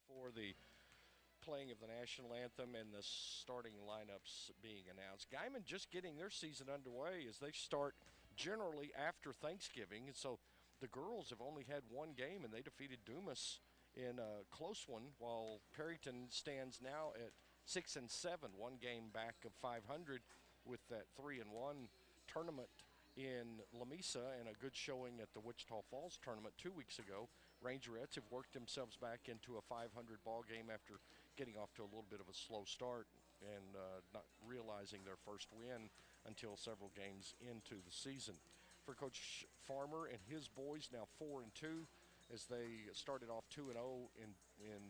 for the playing of the national anthem and the starting lineups being announced. Guymon just getting their season underway as they start generally after Thanksgiving. And so the girls have only had one game, and they defeated Dumas in a close one, while Perryton stands now at 6-7, one game back of 500 with that 3-1 tournament in Lamesa and a good showing at the Wichita Falls tournament 2 weeks ago. Rangerettes have worked themselves back into a 500 ball game after getting off to a little bit of a slow start and not realizing their first win until several games into the season. For Coach Farmer and his boys, now 4-2 as they started off 2-0 in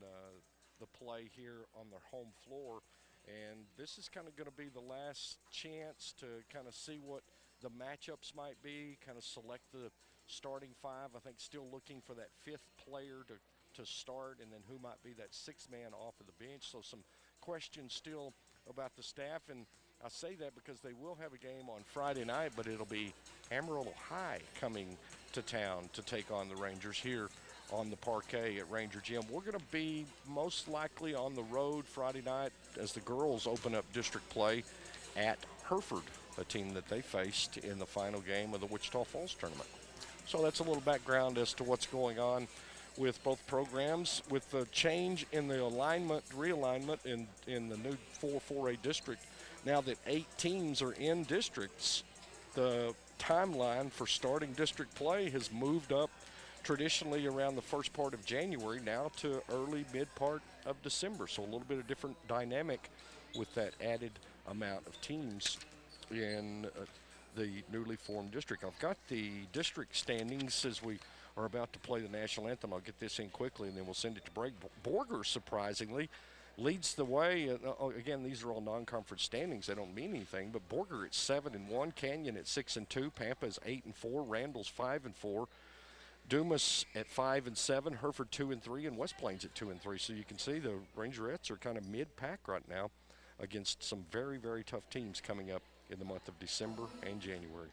the play here on their home floor. And this is kind of going to be the last chance to kind of see what the matchups might be, kind of select the starting five. I think still looking for that fifth player to start, and then who might be that sixth man off of the bench. So some questions still about the staff, and I say that because they will have a game on Friday night, but it'll be Amarillo High coming to town to take on the Rangers here on the parquet at Ranger Gym. We're going to be most likely on the road Friday night as the girls open up district play at Hereford, a team that they faced in the final game of the Wichita Falls tournament. So that's a little background as to what's going on with both programs. With the change in the realignment in the new 4A district, now that 8 teams are in districts, the timeline for starting district play has moved up traditionally around the first part of January now to early mid part of December. So a little bit of different dynamic with that added amount of teams in the newly formed district. I've got the district standings as we are about to play the national anthem. I'll get this in quickly and then we'll send it to break. Borger, surprisingly, leads the way. Again, these are all non-conference standings. They don't mean anything, but Borger at 7-1, Canyon at 6-2, Pampa is 8-4, Randall's 5-4, Dumas at 5-7, Hereford 2-3, and West Plains at 2-3. So you can see the Rangerettes are kind of mid-pack right now against some very, very tough teams coming up in the month of December and January.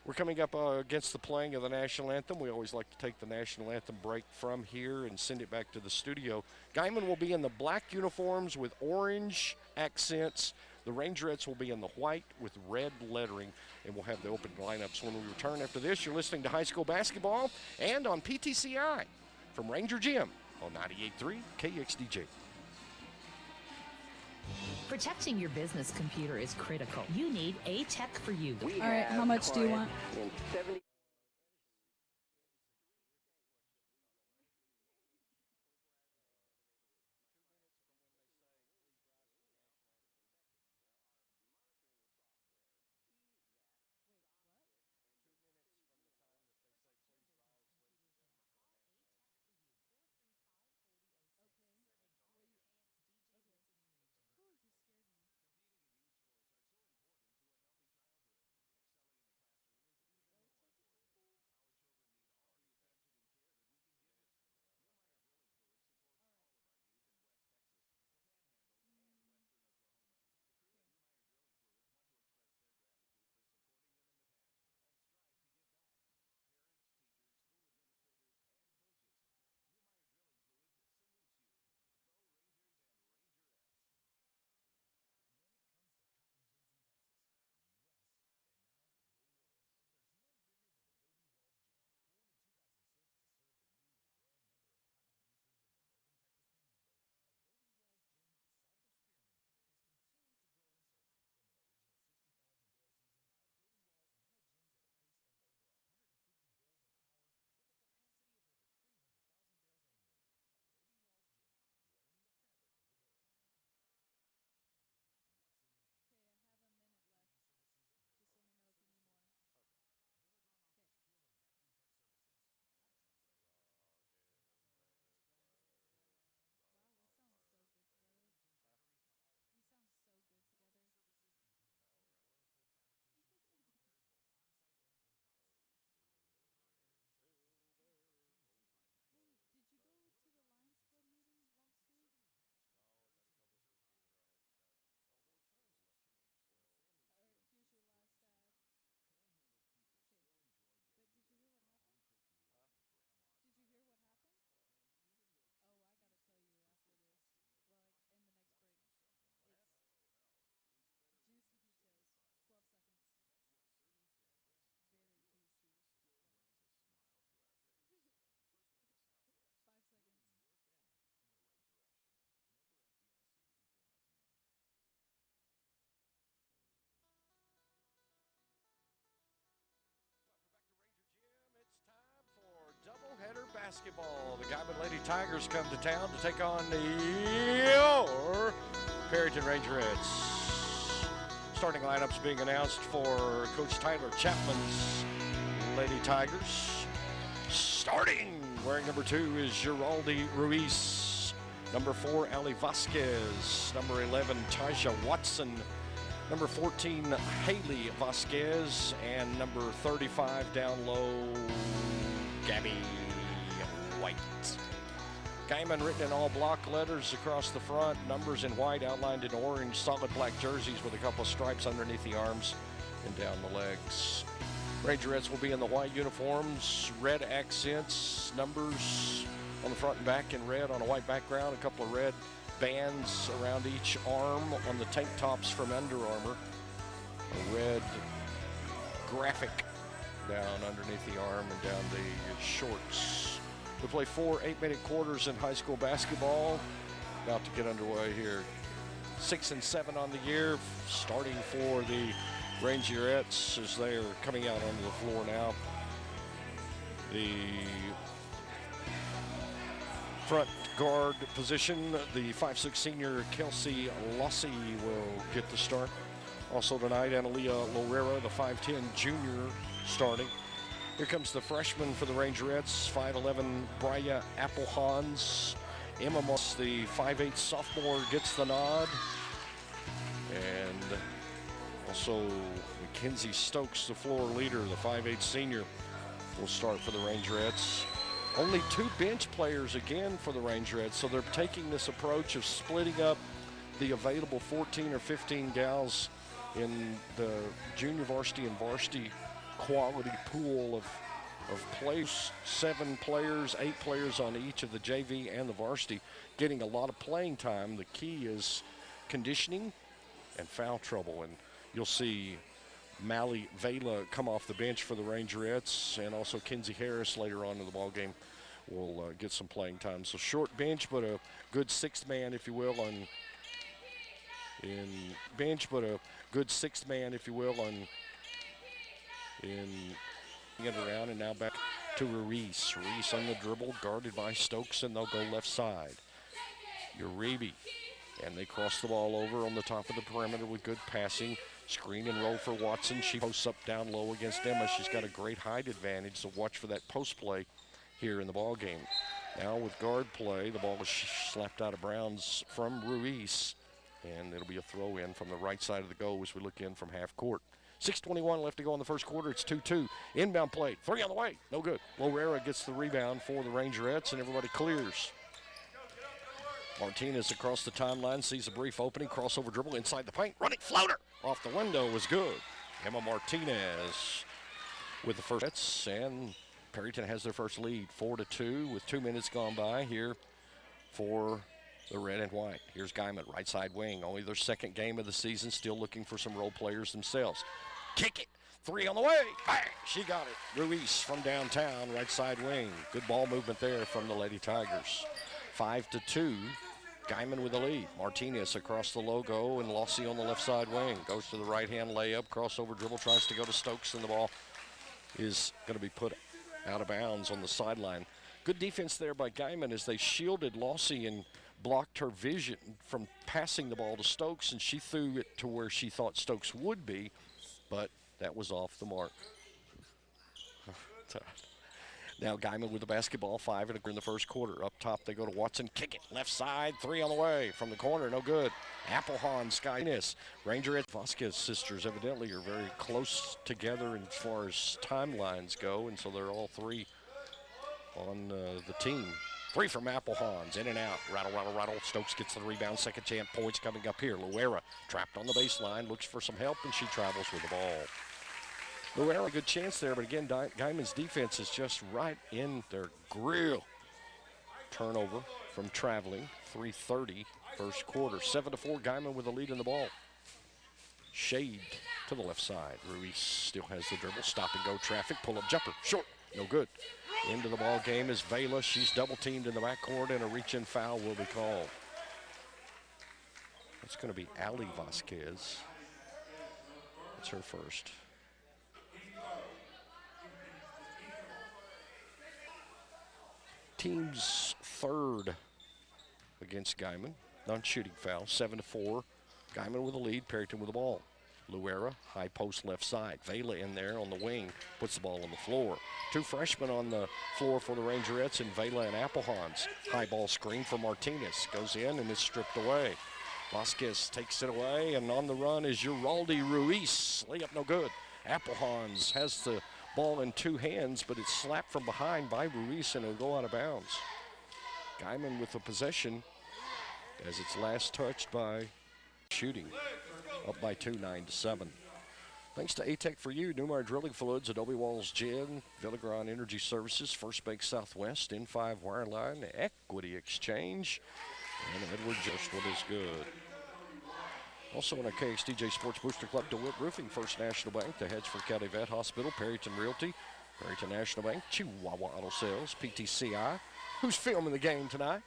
We're coming up against the playing of the national anthem. We always like to take the national anthem break from here and send it back to the studio. Guymon will be in the black uniforms with orange accents. The Rangerettes will be in the white with red lettering, and we'll have the open lineups when we return after this. You're listening to high school basketball and on PTCI from Ranger Gym on 98.3 KXDJ. Protecting your business computer is critical. You need A Tech for You. All right, how much do you want? basketball. The Guymon Lady Tigers come to town to take on your Perryton Rangerettes. Starting lineups being announced for Coach Tyler Chapman's Lady Tigers. Starting, wearing number 2 is Geraldi Ruiz. Number 4, Ali Vasquez. Number 11, Taja Watson. Number 14, Haley Vasquez. And number 35, down low, Gabby White. Guymon written in all block letters across the front, numbers in white outlined in orange, solid black jerseys with a couple of stripes underneath the arms and down the legs. Rangerettes will be in the white uniforms, red accents, numbers on the front and back in red on a white background, a couple of red bands around each arm on the tank tops from Under Armour, a red graphic down underneath the arm and down the shorts. We play 4 8-minute quarters in high school basketball. About to get underway here. 6 and 7 on the year, starting for the Rangerettes as they are coming out onto the floor now. The front guard position, the 5'6" senior Kelsey Lossie will get the start. Also tonight, Analia Lorera, the 5'10" junior, starting. Here comes the freshman for the Rangerettes, 5'11" Brya Applehans. Emma Moss, the 5'8" sophomore, gets the nod. And also Mackenzie Stokes, the floor leader, the 5'8" senior, will start for the Rangerettes. Only 2 bench players again for the Rangerettes, so they're taking this approach of splitting up the available 14 or 15 gals in the junior varsity and varsity quality pool of players. 7 players, 8 players on each of the JV and the varsity, getting a lot of playing time. The key is conditioning and foul trouble, and you'll see Mally Vela come off the bench for the Rangerettes, and also Kenzie Harris later on in the ball game will get some playing time. So short bench, but a good 6th man, if you will, on in bench, but a good 6th man, if you will, on in it around. And now back to Ruiz. Ruiz on the dribble, guarded by Stokes, and they'll go left side. Uribe, and they cross the ball over on the top of the perimeter with good passing. Screen and roll for Watson. She posts up down low against Emma. She's got a great height advantage, so watch for that post play here in the ball game. Now with guard play, the ball is slapped out of bounds from Ruiz, and it'll be a throw in from the right side of the goal as we look in from half court. 6:21 left to go in the first quarter. It's 2-2. Inbound play. 3 on the way. No good. Lorera gets the rebound for the Rangerettes, and everybody clears. Martinez across the timeline, sees a brief opening, crossover dribble inside the paint, running floater off the window was good. Emma Martinez with the first hits, and Perryton has their first lead, 4-2 with 2 minutes gone by here for the red and white. Here's Guymon, right side wing, only their 2nd game of the season, still looking for some role players themselves. Kick it, 3 on the way, bang, she got it. Ruiz from downtown, right side wing. Good ball movement there from the Lady Tigers. 5-2. Guymon with the lead. Martinez across the logo, and Lossie on the left side wing. Goes to the right-hand layup, crossover dribble, tries to go to Stokes, and the ball is going to be put out of bounds on the sideline. Good defense there by Guymon as they shielded Lossie and blocked her vision from passing the ball to Stokes, and she threw it to where she thought Stokes would be, but that was off the mark. Now Guymon with the basketball, 5 in the first quarter. Up top they go to Watson, kick it, left side, 3 on the way from the corner, no good. Applehan, Skyness, Rangerette, Vasquez sisters evidently are very close together as far as timelines go, and so they're all 3 on the team. 3 from Applehans, in and out, rattle, rattle, rattle. Stokes gets the rebound, second chance points coming up here. Luera trapped on the baseline, looks for some help, and she travels with the ball. Luera, a good chance there, but again, Guymon's defense is just right in their grill. Turnover from traveling, 3:30 first quarter. 7-4, Guymon with the lead in the ball. Shade to the left side. Ruiz still has the dribble, stop and go traffic, pull-up jumper, short, no good. Into the ball game is Vela. She's double-teamed in the backcourt, and a reach-in foul will be called. It's going to be Ali Vasquez. It's her first. Team's third against Guymon. Non-shooting foul, 7-4. Guymon with the lead, Perryton with the ball. Luera, high post left side. Vela in there on the wing, puts the ball on the floor. Two freshmen on the floor for the Rangerettes, and Vela and Applehans. High ball screen for Martinez. Goes in and is stripped away. Vasquez takes it away, and on the run is Uraldi Ruiz. Layup no good. Applehans has the ball in two hands, but it's slapped from behind by Ruiz, and it'll go out of bounds. Guymon with the possession as it's last touched by shooting. Up by 2, 9-7. Thanks to A-Tech for You, Newmar Drilling Fluids, Adobe Walls Gin, Villagron Energy Services, First Bank Southwest, N5 Wireline, Equity Exchange, and Edward Joswood is good. Also in our KXDJ Sports Booster Club, DeWitt Roofing, First National Bank, the Hedgeford County Vet Hospital, Perryton Realty, Perryton National Bank, Chihuahua Auto Sales, PTCI. Who's filming the game tonight?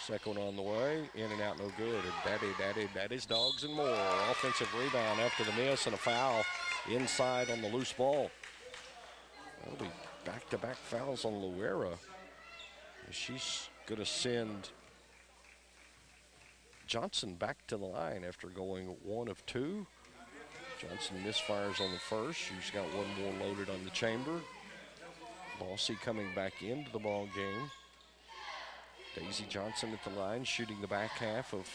Second on the way, in and out, no good. And Daddy's Dogs and more. Offensive rebound after the miss and a foul inside on the loose ball. That'll be back-to-back fouls on Luera. She's going to send Johnson back to the line after going 1 of 2. Johnson misfires on the first. She's got one more loaded on the chamber. Bossy coming back into the ball game. Daisy Johnson at the line, shooting the back half of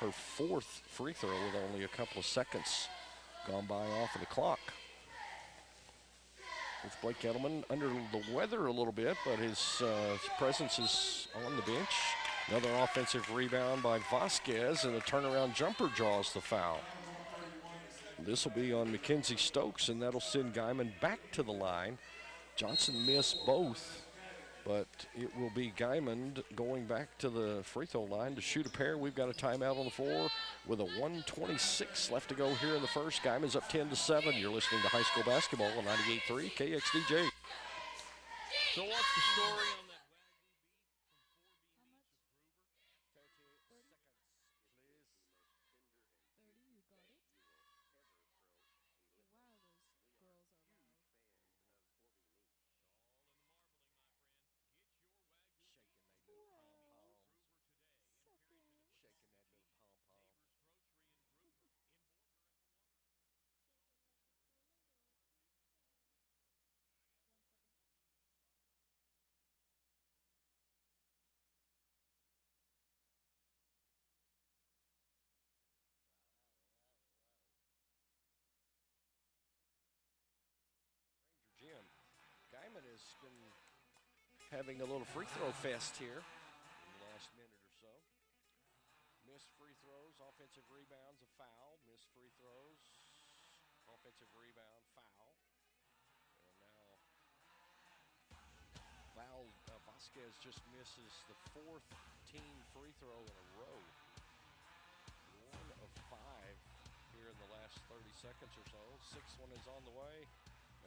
her 4th free throw with only a couple of seconds gone by off of the clock. With Blake Edelman under the weather a little bit, but his presence is on the bench. Another offensive rebound by Vasquez, and a turnaround jumper draws the foul. This will be on Mackenzie Stokes, and that'll send Guymon back to the line. Johnson missed both, but it will be Guymon going back to the free throw line to shoot a pair. We've got a timeout on the floor with a 1:26 left to go here in the first. Guymon's up 10-7. You're listening to high school basketball on 98.3 KXDJ. So what's the story on that? Guymon has been having a little free throw fest here in the last minute or so. Missed free throws, offensive rebounds, a foul. Missed free throws, offensive rebound, foul. And now Vasquez just misses the 4th team free throw in a row. 1 of 5 here in the last 30 seconds or so. 6th one is on the way.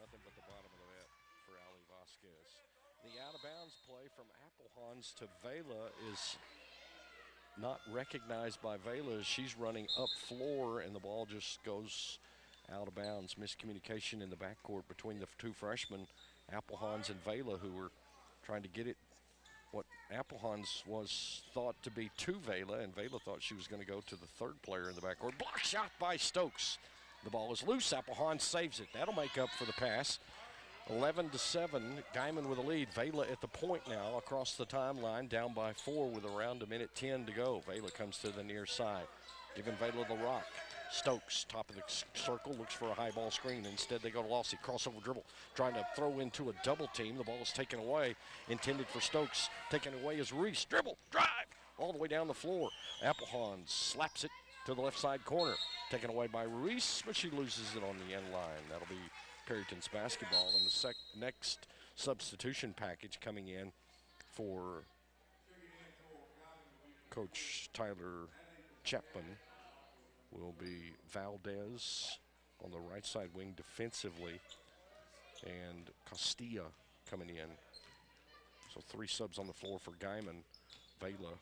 Nothing but the bottom of the net for Ali Vasquez. The out-of-bounds play from Applehans to Vela is not recognized by Vela. She's running up floor, and the ball just goes out of bounds. Miscommunication in the backcourt between the two freshmen, Applehans and Vela, who were trying to get it. What Applehans was thought to be to Vela, and Vela thought she was going to go to the third player in the backcourt. Block shot by Stokes. The ball is loose. Applehans saves it. That'll make up for the pass. 11-7, Guymon with a lead. Vela at the point now across the timeline, down by 4 with around 1:10 to go. Vela comes to the near side, giving Vela the rock. Stokes, top of the circle, looks for a high ball screen. Instead, they go to Lossie. Crossover dribble, trying to throw into a double team. The ball is taken away, intended for Stokes. Taken away is Reese. Dribble, drive, all the way down the floor. Applehans slaps it to the left side corner. Taken away by Reese, but she loses it on the end line. That'll be Perryton's basketball, and the next substitution package coming in for Coach Tyler Chapman will be Valdez on the right side wing defensively, and Castilla coming in. So 3 subs on the floor for Guymon. Vela,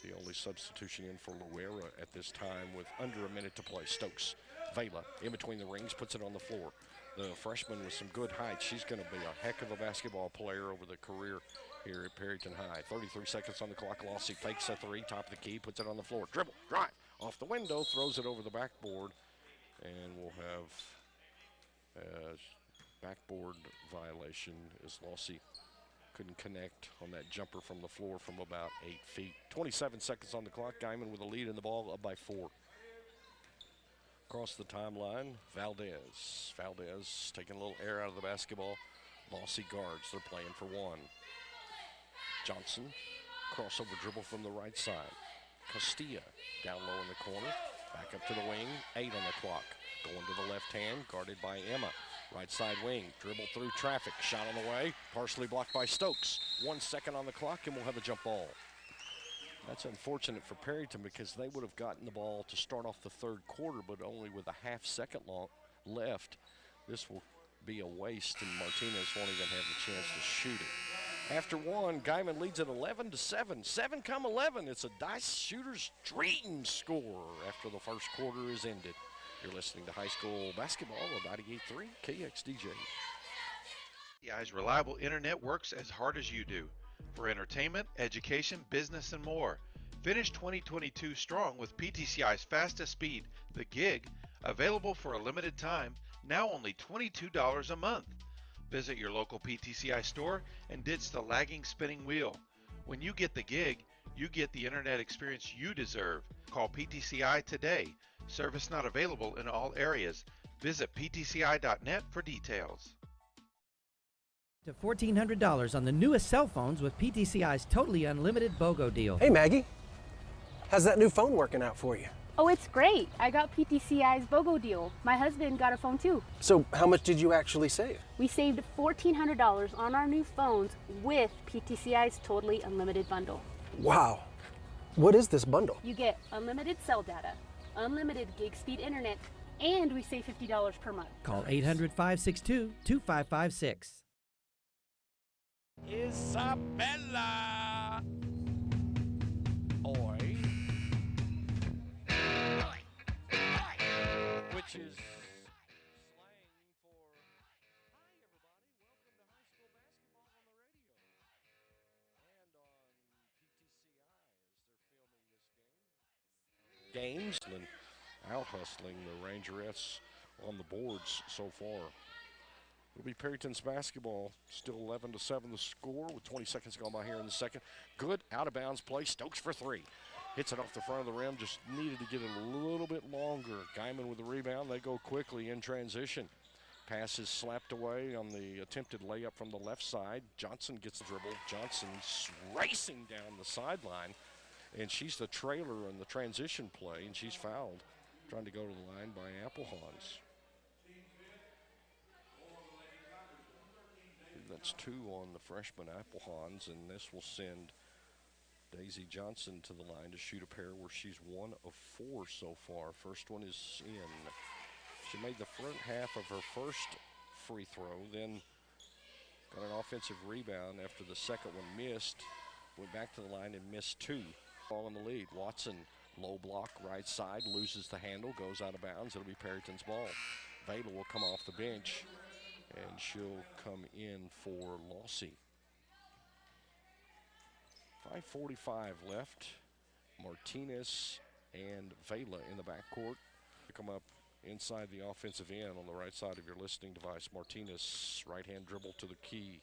the only substitution in for Luera at this time with under a minute to play. Stokes, Vela, in between the rings, puts it on the floor. The freshman with some good height. She's going to be a heck of a basketball player over the career here at Perryton High. 33 seconds on the clock. Lossie fakes a three, top of the key, puts it on the floor. Dribble, drive, off the window, throws it over the backboard, and we'll have a backboard violation as Lossie couldn't connect on that jumper from the floor from about 8 feet. 27 seconds on the clock. Guymon with a lead in the ball, up by 4. Across the timeline, Valdez. Valdez taking a little air out of the basketball. Lossie guards, they're playing for 1. Johnson, crossover dribble from the right side. Castilla down low in the corner, back up to the wing, 8 on the clock. Going to the left hand, guarded by Emma. Right side wing, dribble through traffic, shot on the way, partially blocked by Stokes. 1 second on the clock and we'll have a jump ball. That's unfortunate for Perryton because they would have gotten the ball to start off the third quarter, but only with a half second left. This will be a waste and Martinez won't even have the chance to shoot it. After 1, Guymon leads at 11-7. 7-11. It's a dice shooter's dream score after the first quarter is ended. You're listening to high school basketball on 98.3 KXDJ. PTCI's reliable internet works as hard as you do. For entertainment, education, business, and more. Finish 2022 strong with PTCI's fastest speed, the Gig, available for a limited time, now only $22 a month. Visit your local PTCI store and ditch the lagging spinning wheel. When you get the Gig, you get the internet experience you deserve. Call PTCI today. Service not available in all areas. Visit ptci.net for details. To $1,400 on the newest cell phones with PTCI's totally unlimited BOGO deal. Hey Maggie, how's that new phone working out for you? Oh, it's great. I got PTCI's BOGO deal. My husband got a phone too. So how much did you actually save? We saved $1,400 on our new phones with PTCI's totally unlimited bundle. Wow. What is this bundle? You get unlimited cell data, unlimited gig speed internet, and we save $50 per month. Call 800-562-2556. Isabella. Oi. Which is slang for, hi everybody, welcome to high school basketball on the radio. And on PTCI as they're filming this game. Games and out hustling the Rangerettes on the boards so far. It'll be Perryton's basketball, still 11-7 the score with 20 seconds gone by here in the second. Good out-of-bounds play, Stokes for 3. Hits it off the front of the rim, just needed to get it a little bit longer. Guymon with the rebound, they go quickly in transition. Pass is slapped away on the attempted layup from the left side. Johnson gets the dribble. Johnson's racing down the sideline, and she's the trailer in the transition play, and she's fouled, trying to go to the line by Applehans. That's 2 on the freshman Applehans, and this will send Daisy Johnson to the line to shoot a pair where she's 1 of 4 so far. First one is in. She made the front half of her first free throw, then got an offensive rebound after the second one missed. Went back to the line and missed 2. Ball in the lead. Watson, low block, right side, loses the handle, goes out of bounds. It'll be Perryton's ball. Vela will come off the bench, and she'll come in for Lossie. 5:45 left. Martinez and Vela in the backcourt. Come up inside the offensive end on the right side of your listening device. Martinez, right-hand dribble to the key.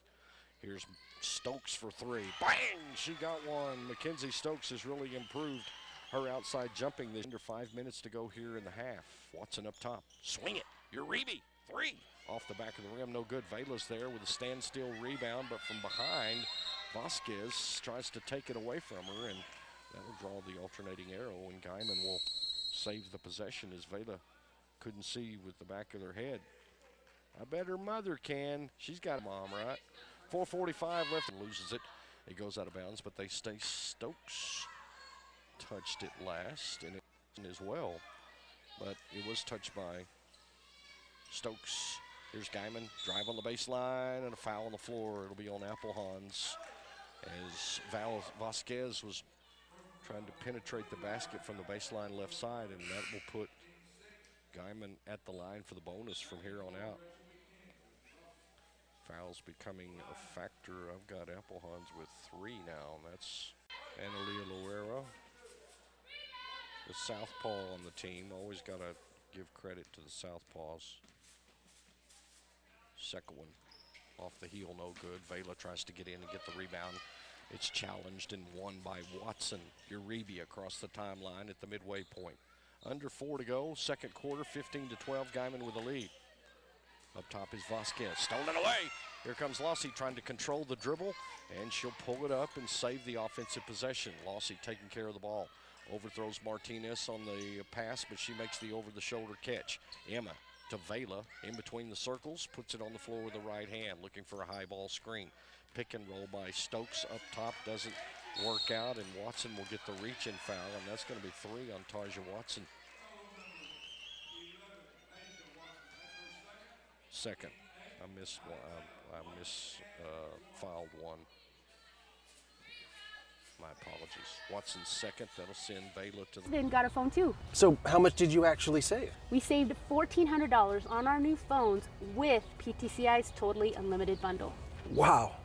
Here's Stokes for 3. Bang! She got one. Mackenzie Stokes has really improved her outside jumping. There's under 5 minutes to go here in the half. Watson up top. Swing it. Uribe. 3. Off the back of the rim. No good. Vela's there with a standstill rebound, but from behind, Vasquez tries to take it away from her, and that will draw the alternating arrow, and Guymon will save the possession as Vela couldn't see with the back of their head. I bet her mother can. She's got a mom, right? 4:45 left and loses it. It goes out of bounds, but they stay. Stokes touched it last, and it as well, but it was touched by Stokes. Here's Guymon, drive on the baseline, and a foul on the floor. It'll be on Applehans as Vasquez was trying to penetrate the basket from the baseline left side, and that will put Guymon at the line for the bonus from here on out. Fouls becoming a factor. I've got Applehans with 3 now. That's Analia Loera, the southpaw on the team. Always got to give credit to the southpaws. Second one off the heel, no good. Vela tries to get in and get the rebound. It's challenged and won by Watson. Uribe across the timeline at the midway point. Under 4 to go, second quarter, 15-12, Guymon with the lead. Up top is Vasquez, stolen away. Here comes Lossie trying to control the dribble, and she'll pull it up and save the offensive possession. Lossie taking care of the ball. Overthrows Martinez on the pass, but she makes the over-the-shoulder catch. Emma to Vela in between the circles, puts it on the floor with the right hand, looking for a high ball screen. Pick and roll by Stokes up top, doesn't work out, and Watson will get the reach-in foul, and that's going to be 3 on Taja Watson. Second. I fouled one. My apologies. Watson's second. That'll send Vela to the... Then got a phone too. So how much did you actually save? We saved $1,400 on our new phones with PTCI's totally unlimited bundle. Wow.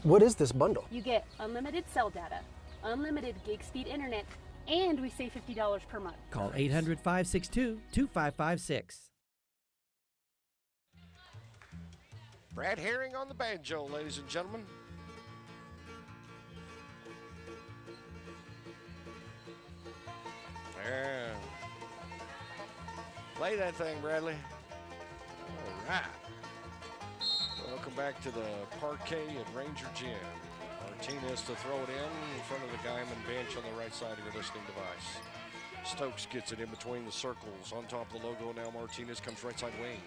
What is this bundle? You get unlimited cell data, unlimited gig speed internet, and we save $50 per month. Call 800-562-2556. Brad Herring on the banjo, ladies and gentlemen. Yeah. Play that thing, Bradley. All right. Welcome back to the parquet at Ranger Gym. Martinez to throw it in front of the Guymon bench on the right side of your listening device. Stokes gets it in between the circles. On top of the logo now, Martinez comes right side wing.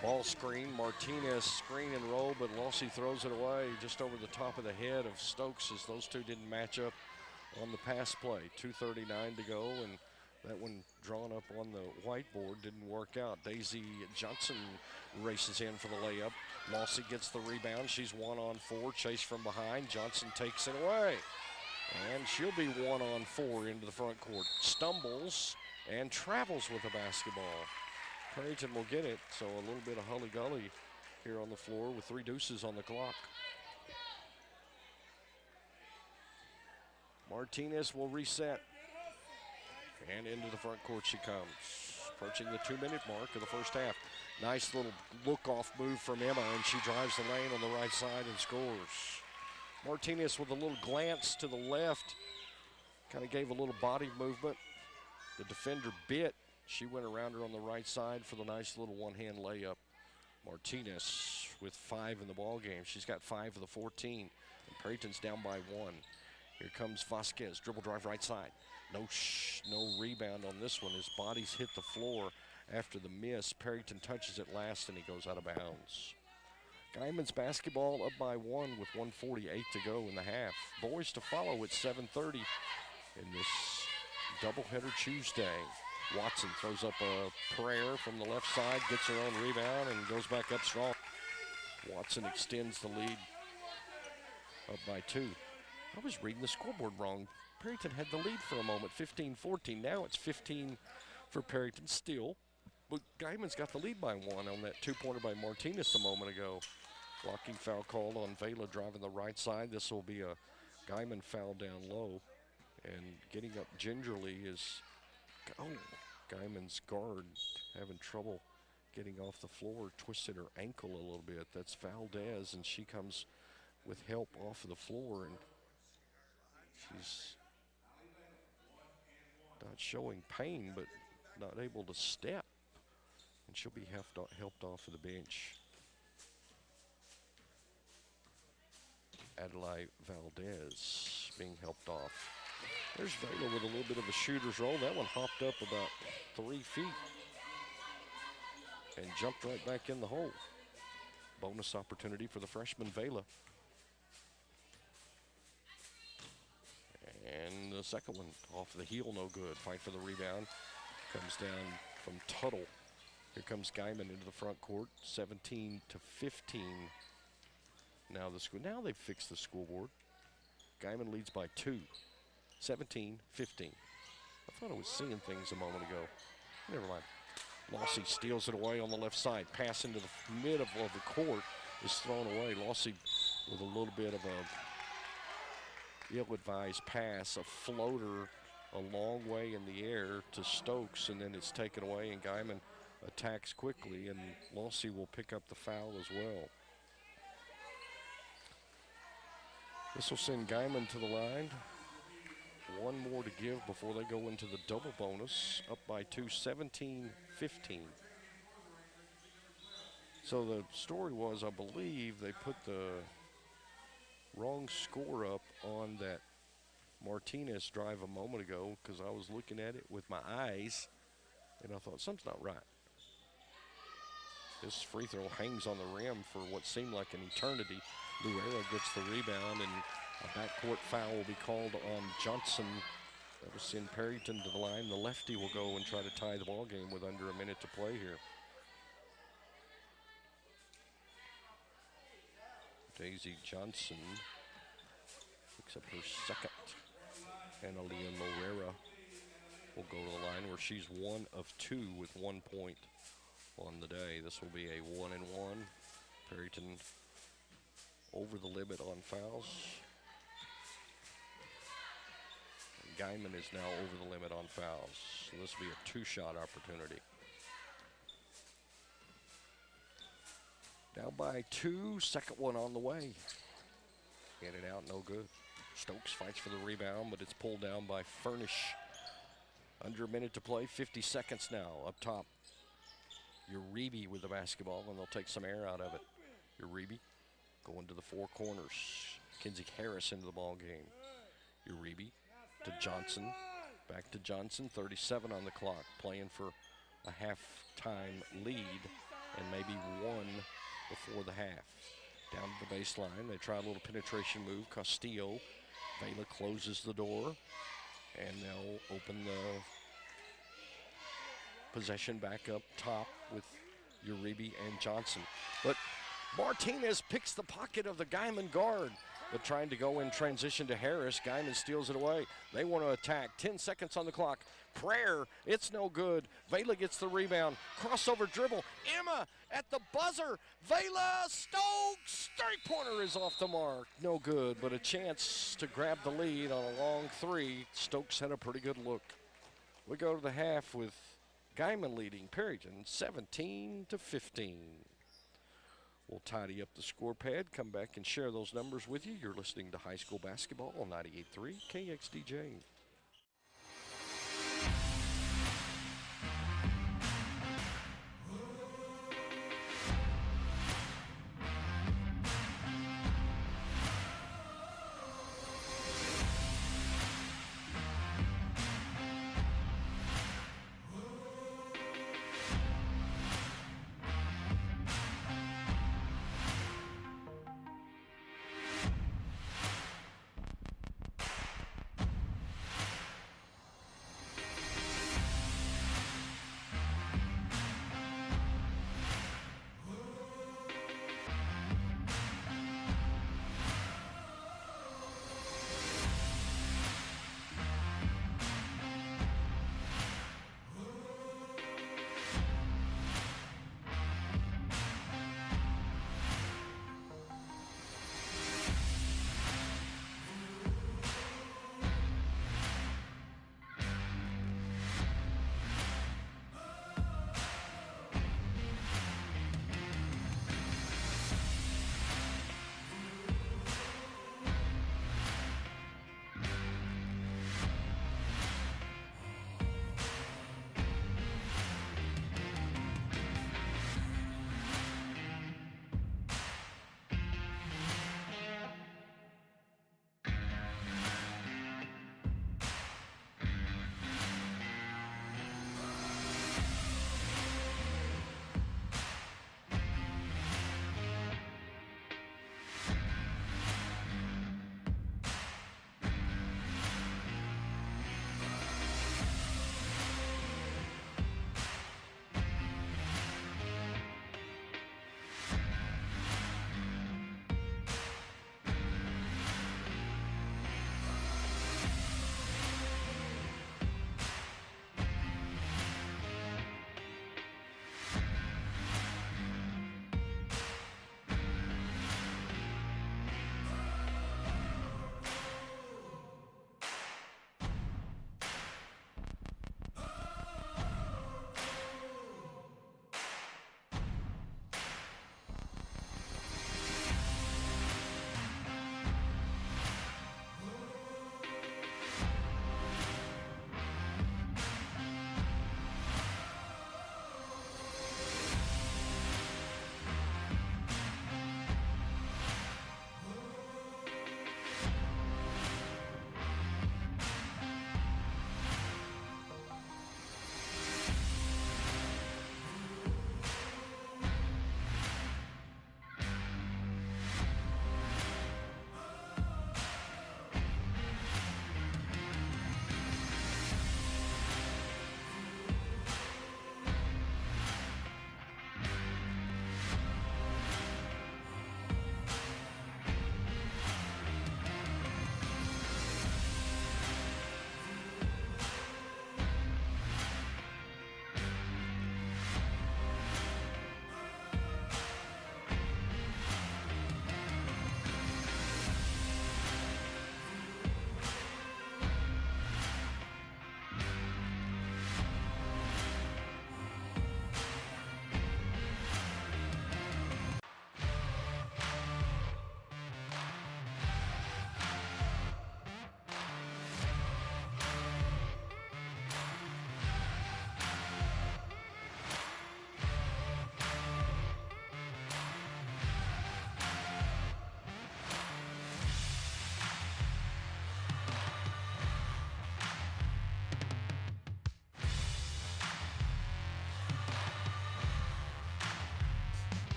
Ball screen, Martinez screen and roll, but Lossie throws it away just over the top of the head of Stokes as those two didn't match up on the pass play. 2:39 to go, and that one drawn up on the whiteboard didn't work out. Daisy Johnson races in for the layup. Lossie gets the rebound. She's 1-on-4, chased from behind. Johnson takes it away, and she'll be 1-on-4 into the front court. Stumbles and travels with the basketball. Perryton will get it, so a little bit of hully-gully here on the floor with 3 deuces on the clock. Martinez will reset. And into the front court she comes. Approaching the 2-minute mark of the first half. Nice little look-off move from Emma, and she drives the lane on the right side and scores. Martinez with a little glance to the left. Kind of gave a little body movement. The defender bit. She went around her on the right side for the nice little one-hand layup. Martinez with 5 in the ball game. She's got 5 of the 14. And Perryton's down by 1. Here comes Vasquez, dribble drive right side. No rebound on this one. His body's hit the floor after the miss. Perryton touches it last, and he goes out of bounds. Guymon's basketball up by 1 with 1:48 to go in the half. Boys to follow at 7:30 in this doubleheader Tuesday. Watson throws up a prayer from the left side, gets her own rebound, and goes back up strong. Watson extends the lead up by 2. I was reading the scoreboard wrong. Perryton had the lead for a moment, 15-14. Now it's 15 for Perryton still. But Guymon's got the lead by 1 on that 2-pointer by Martinez a moment ago. Blocking foul called on Vela driving the right side. This will be a Guymon foul down low. And getting up gingerly is, Guymon's guard having trouble getting off the floor, twisted her ankle a little bit. That's Valdez, and she comes with help off of the floor, and she's not showing pain, but not able to step. And she'll be helped off of the bench. Adelaide Valdez being helped off. There's Vela with a little bit of a shooter's roll. That one hopped up about 3 feet and jumped right back in the hole. Bonus opportunity for the freshman Vela. And the second one off the heel, no good. Fight for the rebound. Comes down from Tuttle. Here comes Guymon into the front court, 17-15. Now they've fixed the scoreboard. Guymon leads by 2, 17-15. I thought I was seeing things a moment ago. Never mind. Lossie steals it away on the left side. Pass into the mid of the court. is thrown away. Lossie with a little bit of a ill-advised pass, a floater a long way in the air to Stokes, and then it's taken away, and Guymon attacks quickly, and Lossie will pick up the foul as well. This will send Guymon to the line. One more to give before they go into the double bonus, up by 2, 17-15. So the story was, I believe, they put the wrong score up on that Martinez drive a moment ago, because I was looking at it with my eyes, and I thought, something's not right. This free throw hangs on the rim for what seemed like an eternity. Luera gets the rebound, and a backcourt foul will be called on Johnson. That will send Perryton to the line. The lefty will go and try to tie the ball game with under a minute to play here. Daisy Johnson picks up her second. And Aaliyah Morera will go to the line, where she's 1 of 2 with 1 point on the day. This will be a 1-and-1. Perryton over the limit on fouls. And Guymon is now over the limit on fouls. So this will be a 2-shot opportunity. Now by 2, second one on the way. Get it out, no good. Stokes fights for the rebound, but it's pulled down by Furnish. Under a minute to play, 50 seconds now. Up top, Uribe with the basketball, and they'll take some air out of it. Uribe going to the 4 corners. Kinsey Harris into the ball game. Uribe to Johnson. Back to Johnson, 37 on the clock, playing for a halftime lead and maybe 1 before the half. Down to the baseline, they try a little penetration move. Castillo, Vela closes the door, and they'll open the possession back up top with Uribe and Johnson. But Martinez picks the pocket of the Guymon guard, but trying to go in transition to Harris. Guymon steals it away. They want to attack. 10 seconds on the clock. Prayer, it's no good. Vela gets the rebound. Crossover dribble. Emma at the buzzer. Vela, Stokes, three-pointer is off the mark. No good, but a chance to grab the lead on a long 3. Stokes had a pretty good look. We go to the half with Guymon leading Perryton 17-15. We'll tidy up the score pad, come back and share those numbers with you. You're listening to High School Basketball on 98.3 KXDJ.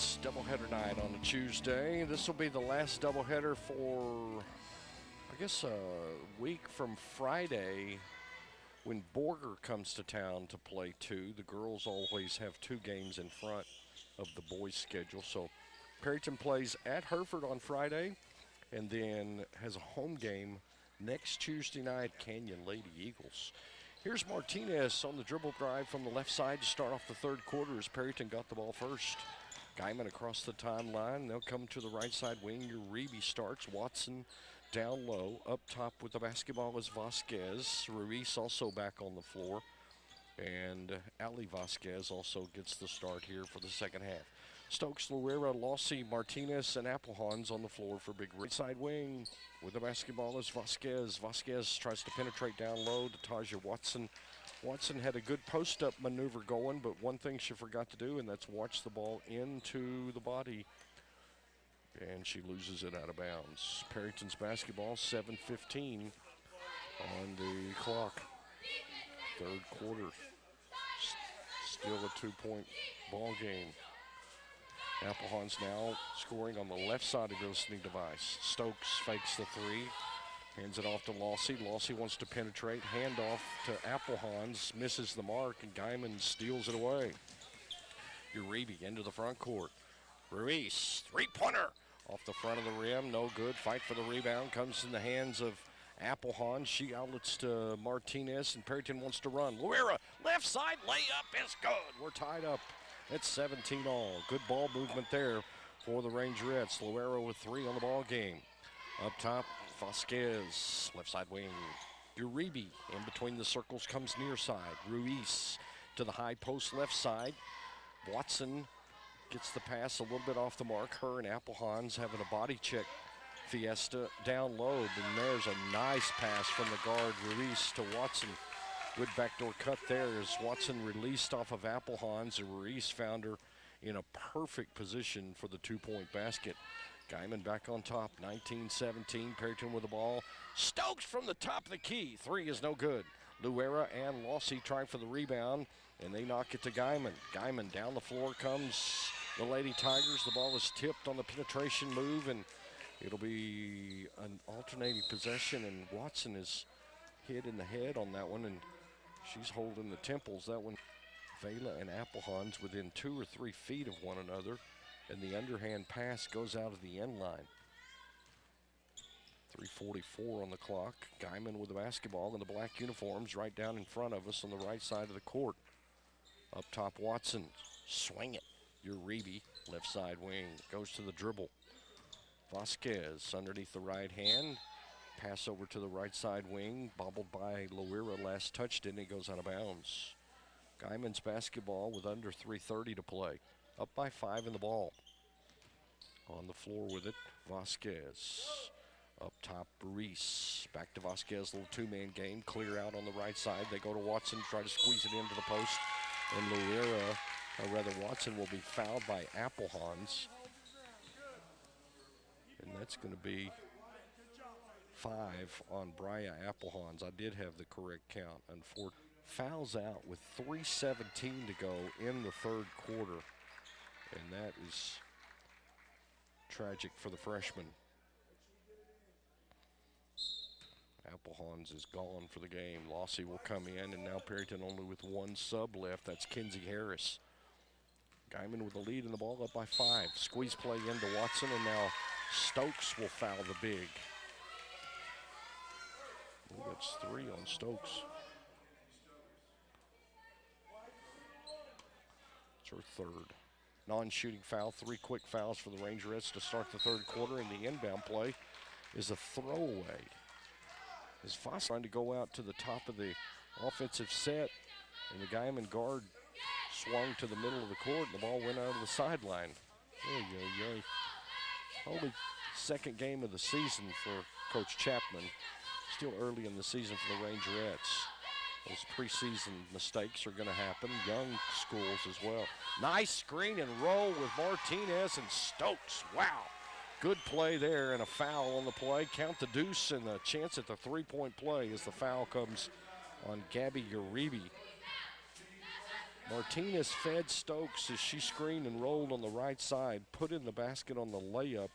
It's doubleheader night on a Tuesday. This will be the last doubleheader for, I guess, a week from Friday when Borger comes to town to play 2. The girls always have 2 games in front of the boys' schedule. So Perryton plays at Hereford on Friday and then has a home game next Tuesday night, Canyon Lady Eagles. Here's Martinez on the dribble drive from the left side to start off the third quarter as Perryton got the ball first. Guymon across the timeline. They'll come to the right side wing. Uribe starts. Watson down low. Up top with the basketball is Vasquez. Ruiz also back on the floor. And Ali Vasquez also gets the start here for the second half. Stokes, Luera, Lossie, Martinez, and Applehans on the floor for big right side wing. With the basketball is Vasquez. Vasquez tries to penetrate down low to Taja Watson. Watson had a good post-up maneuver going, but one thing she forgot to do, and that's watch the ball into the body. And she loses it out of bounds. Perryton's basketball, 7:15 on the clock. Third quarter. Still a 2-point ball game. Applehans now scoring on the left side of the listening device. Stokes fakes the 3, hands it off to Lossie. Lossie wants to penetrate, handoff to Applehans, misses the mark, and Guymon steals it away. Uribe into the front court. Ruiz, 3-pointer off the front of the rim, no good. Fight for the rebound, comes in the hands of Applehans. She outlets to Martinez, and Perryton wants to run. Luera, left side layup is good. We're tied up. It's 17 all. Good ball movement there for the Rangerettes. Luera with 3 on the ball game. Up top, Vasquez, left side wing. Uribe in between the circles comes near side. Ruiz to the high post left side. Watson gets the pass a little bit off the mark. Her and Applehans having a body check fiesta down low. And there's a nice pass from the guard, Ruiz to Watson. Good backdoor cut there as Watson released off of Applehans, and Ruiz found her in a perfect position for the 2-point basket. Guymon back on top, 19-17. Perryton with the ball. Stokes from the top of the key. 3 is no good. Luera and Lossie trying for the rebound, and they knock it to Guymon. Guymon down the floor comes the Lady Tigers. The ball is tipped on the penetration move, and it'll be an alternating possession, and Watson is hit in the head on that one, and she's holding the temples. That one, Vela and Applehans within 2 or 3 feet of one another, and the underhand pass goes out of the end line. 3:44 on the clock. Guymon with the basketball in the black uniforms right down in front of us on the right side of the court. Up top, Watson, swing it. Uribe, left side wing, goes to the dribble. Vasquez underneath the right hand. Pass over to the right side wing, bobbled by Luera, last touched it, and it goes out of bounds. Guymon's basketball with under 3:30 to play. Up by 5 in the ball. On the floor with it, Vasquez. Up top, Reese. Back to Vasquez, little 2-man game. Clear out on the right side. They go to Watson, try to squeeze it into the post. And Luera, or rather Watson, will be fouled by Applehans. And that's going to be 5 on Bria Applehans. I did have the correct count. Unfortunately, fouls out with 3:17 to go in the third quarter. And that is tragic for the freshman. Applehans is gone for the game. Lossie will come in, and now Perryton only with 1 sub left. That's Kinsey Harris. Guymon with the lead in the ball, up by 5. Squeeze play into Watson, and now Stokes will foul the big. I think that's 3 on Stokes. It's her third. Non-shooting foul, 3 quick fouls for the Rangerettes to start the third quarter, and the inbound play is a throwaway. As Foss trying to go out to the top of the offensive set, and the Guymon guard swung to the middle of the court, and the ball went out of the sideline. Only second game of the season for Coach Chapman. Still early in the season for the Rangerettes. Those preseason mistakes are going to happen. Young schools as well. Nice screen and roll with Martinez and Stokes. Wow. Good play there and a foul on the play. Count the deuce and a chance at the 3-point play as the foul comes on Gabby Uribe. Martinez fed Stokes as she screened and rolled on the right side, put in the basket on the layup,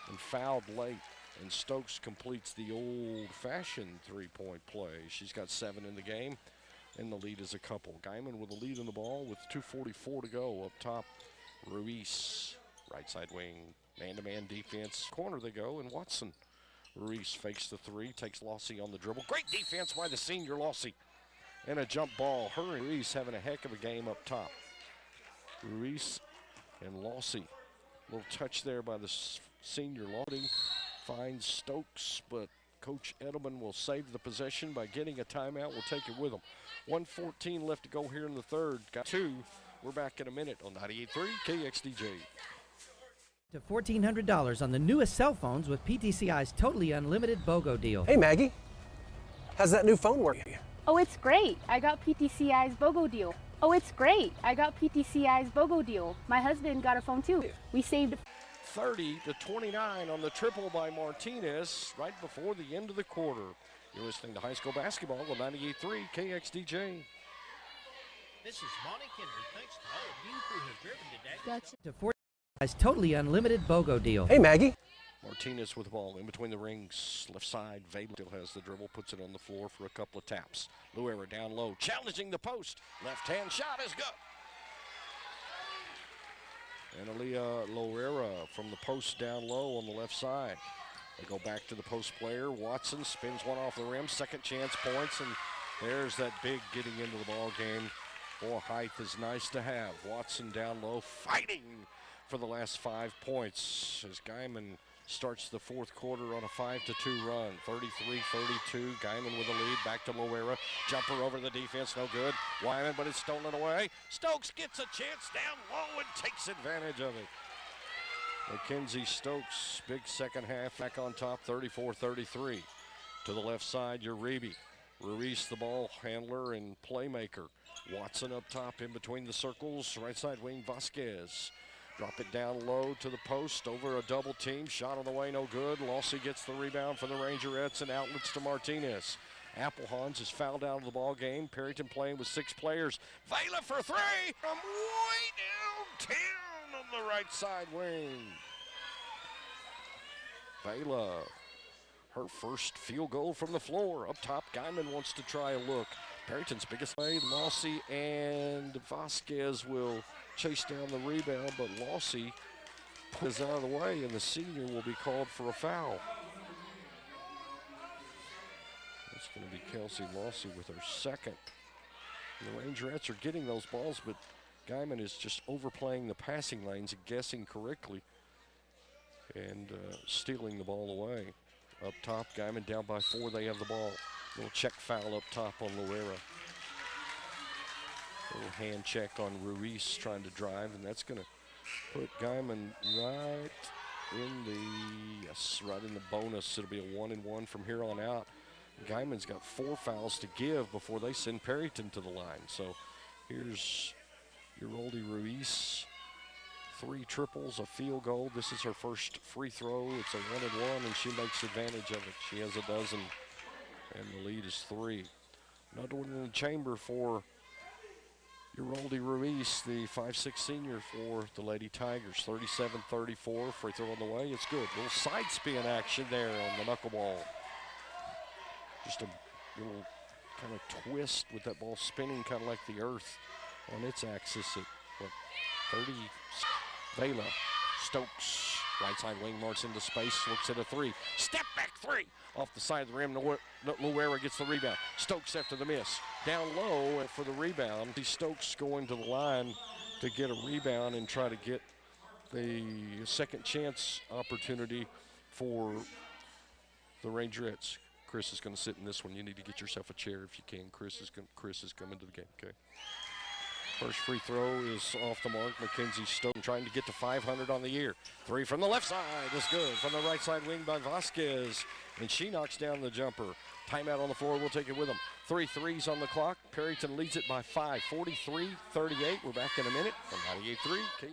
and fouled late. And Stokes completes the old-fashioned three-point play. She's got 7 in the game, and the lead is a couple. Guymon with the lead in the ball with 2:44 to go. Up top, Ruiz, right side wing, man-to-man defense. Corner they go, and Watson. Ruiz fakes the three, takes Lossie on the dribble. Great defense by the senior Lossie. And a jump ball. Her and Ruiz having a heck of a game up top. Ruiz and Lossie. Little touch there by the senior Lossie. Finds Stokes, but Coach Edelman will save the possession by getting a timeout. We'll take it with him. 1:14 left to go here in the third. Got 2. We're back in a minute on 98.3 KXDJ. To $1,400 on the newest cell phones with PTCI's totally unlimited BOGO deal. Hey, Maggie. How's that new phone working? Oh, it's great. I got PTCI's BOGO deal. Oh, it's great. I got PTCI's BOGO deal. My husband got a phone too. We saved 30-29 on the triple by Martinez right before the end of the quarter. You're listening to high school basketball with 98.3 KXDJ. This is Monty Henry. Thanks to all of you who have driven today. Gotcha. To $4,400 totally unlimited BOGO deal. Hey, Maggie. Martinez with the ball in between the rings. Left side, Vela still has the dribble, puts it on the floor for a couple of taps. Luera down low, challenging the post. Left-hand shot is good. And Aaliyah Luera from the post down low on the left side. They go back to the post player. Watson spins one off the rim, second chance points, and there's that big getting into the ball game. Boy, height is nice to have. Watson down low, fighting for the last 5 points as Guymon starts the fourth quarter on a 5-2 run. 33-32, Guymon with the lead, back to Loera. Jumper over the defense, no good. Wyman, but it's stolen away. Stokes gets a chance down low and takes advantage of it. Mackenzie Stokes, big second half, back on top, 34-33. To the left side, Uribe. Ruiz, the ball handler and playmaker. Watson up top in between the circles, right side wing Vasquez. Drop it down low to the post, over a double team. Shot on the way, no good. Lossie gets the rebound for the Rangerettes and outlets to Martinez. Applehans is fouled out of the ball game. Perryton playing with 6 players. Vela for 3 from way downtown on the right side wing. Vela, her first field goal from the floor. Up top, Guymon wants to try a look. Perryton's biggest play, Lossie and Vasquez will chase down the rebound, but Lossie is out of the way, and the senior will be called for a foul. It's going to be Kelsey Lossie with her second. And the Rangerettes are getting those balls, but Guymon is just overplaying the passing lanes and guessing correctly and stealing the ball away. Up top, Guymon down by 4. They have the ball. Little check foul up top on Loera. Little hand check on Ruiz trying to drive, and that's going to put Guymon right in the bonus. It'll be a 1-and-1 from here on out. Guymon's got 4 fouls to give before they send Perryton to the line. So here's Yeroldi Ruiz. 3 triples, a field goal. This is her first free throw. It's a 1-and-1, and she makes advantage of it. She has a dozen, and the lead is 3. Another one in the chamber for Yeroldi Ruiz, the 5'6" senior for the Lady Tigers. 37-34, free throw on the way. It's good. Little side spin action there on the knuckleball. Just a little kind of twist with that ball spinning kind of like the earth on its axis at, what, 30. Vela, Stokes, right side wing, marks into space, looks at a 3. Step back 3 off the side of the rim. Luera gets the rebound. Stokes after the miss. Down low for the rebound. Stokes going to the line to get a rebound and try to get the second chance opportunity for the Rangerettes. Chris is going to sit in this one. You need to get yourself a chair if you can. Chris is coming to the game, okay? First free throw is off the mark. Mackenzie Stokes trying to get to 500 on the year. 3 from the left side is good. From the right side wing by Vasquez. And she knocks down the jumper. Timeout on the floor. We'll take it with them. 3 threes on the clock. Perryton leads it by 5. 43-38. We're back in a minute from 98.3 KX.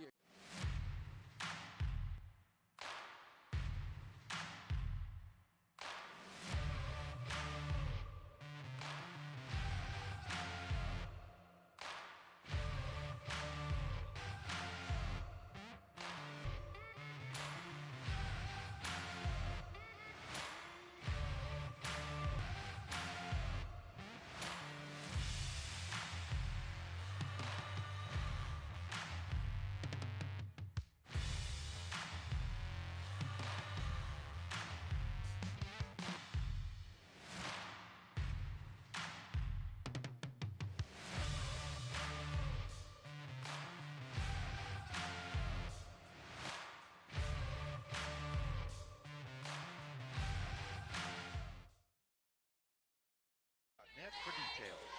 details.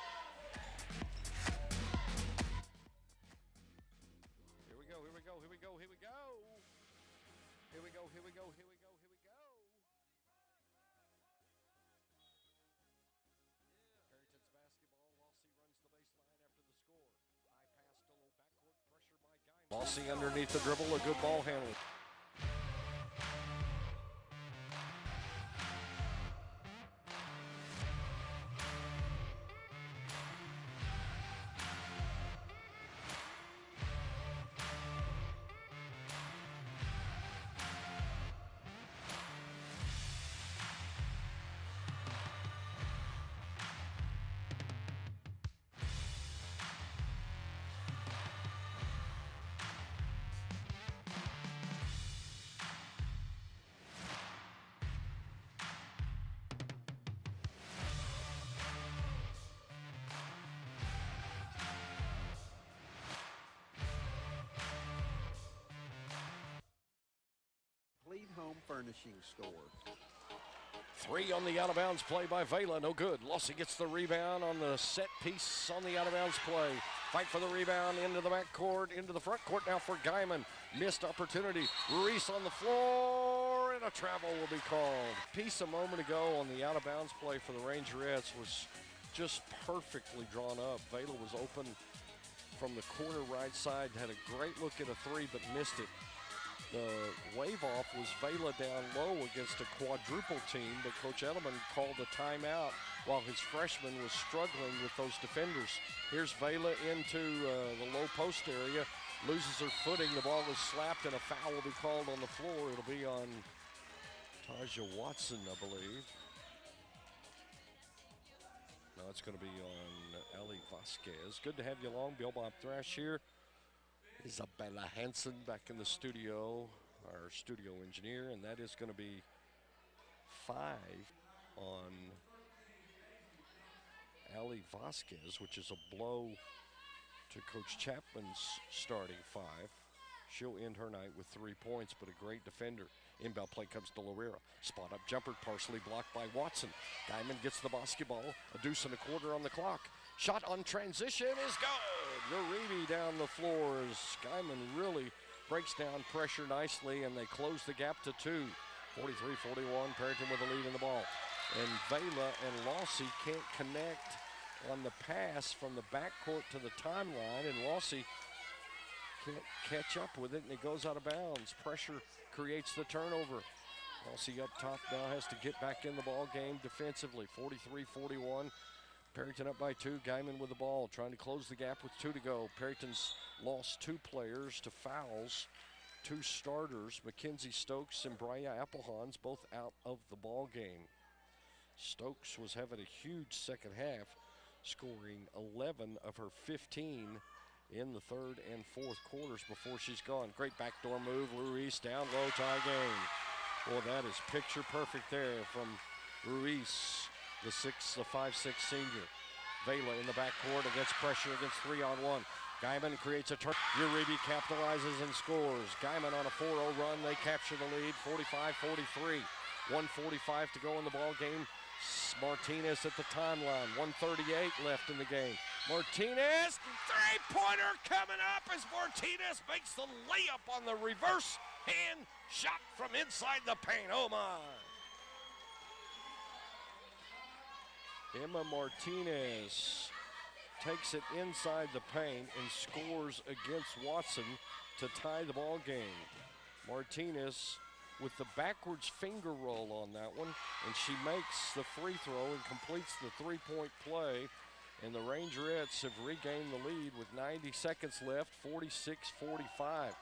Here we go, here we go, here we go, here we go. Here we go, here we go, here we go, here we go. Perryton's basketball. Lossy runs the baseline after the score. High pass to low backcourt pressure by Guymon. Lossy underneath the dribble, a good ball handle. Complete home furnishing store. Three on the out-of-bounds play by Vela, no good. Lossy gets the rebound on the set piece on the out-of-bounds play. Fight for the rebound into the back court, into the front court now for Guymon. Missed opportunity. Reese on the floor, and a travel will be called. Piece a moment ago on the out-of-bounds play for the Rangerettes was just perfectly drawn up. Vela was open from the corner right side, had a great look at a three, but missed it. The wave-off was Vela down low against a quadruple team, but Coach Edelman called a timeout while his freshman was struggling with those defenders. Here's Vela into the low post area, loses her footing. The ball is slapped, and a foul will be called on the floor. It'll be on Taja Watson, I believe. No, it's going to be on Ellie Vasquez. Good to have you along. Bill Bob Thrash here. Isabella Hansen back in the studio, our studio engineer, and that is going to be 5 on Ali Vasquez, which is a blow to Coach Chapman's starting 5. She'll end her night with 3 points, but a great defender. Inbound play comes to Lorera. Spot up jumper, partially blocked by Watson. Guymon gets the basketball. A deuce and a quarter on the clock. Shot on transition is good. Uribe down the floor as Guymon really breaks down pressure nicely, and they close the gap to 2. 43-41, Perryton with the lead in the ball. And Vela and Lossy can't connect on the pass from the backcourt to the timeline, and Lossy can't catch up with it, and it goes out of bounds. Pressure creates the turnover. Lossy up top now has to get back in the ball game defensively. 43-41. Perryton up by 2. Guymon with the ball, trying to close the gap with 2 to go. Perryton's lost 2 players to fouls. 2 starters, Mackenzie Stokes and Bria Applehans, both out of the ball game. Stokes was having a huge second half, scoring 11 of her 15 in the third and fourth quarters before she's gone. Great backdoor move. Ruiz down low, tie game. Well, that is picture perfect there from Ruiz, the 5'6" senior. Vela in the backcourt against pressure against 3-on-1. Guymon creates a turn. Uribe capitalizes and scores. Guymon on a 4-0 run. They capture the lead, 45-43. 1:45 to go in the ball game. Martinez at the timeline. 1:38 left in the game. Martinez, three-pointer coming up as Martinez makes the layup on the reverse hand shot from inside the paint. Oh my. Emma Martinez takes it inside the paint and scores against Watson to tie the ball game. Martinez with the backwards finger roll on that one, and she makes the free throw and completes the three-point play, and the Rangerettes have regained the lead with 90 seconds left, 46-45.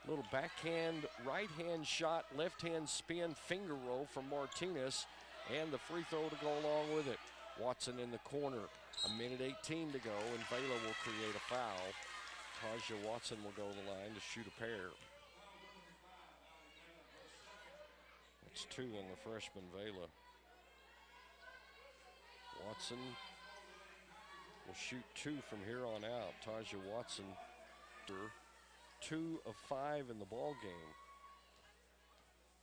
Little backhand, right-hand shot, left-hand spin, finger roll from Martinez, and the free throw to go along with it. Watson in the corner, 1:18 to go, and Vela will create a foul. Taja Watson will go to the line to shoot a pair. That's 2 on the freshman Vela. Watson will shoot 2 from here on out. Taja Watson, 2 of 5 in the ball game.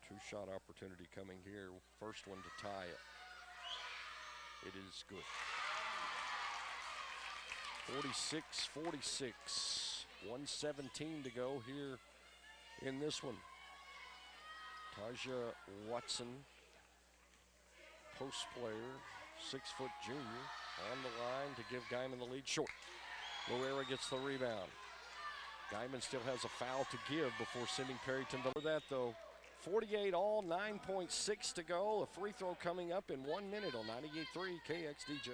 2-shot opportunity coming here. First one to tie it. It is good. 46-46. 1:17 to go here in this one. Taja Watson, post player, 6-foot junior, on the line to give Guymon the lead short. Loera gets the rebound. Guymon still has a foul to give before sending Perryton to that, though. 48 all, 9.6 to go. A free throw coming up in 1 minute on 98.3 KXDJ.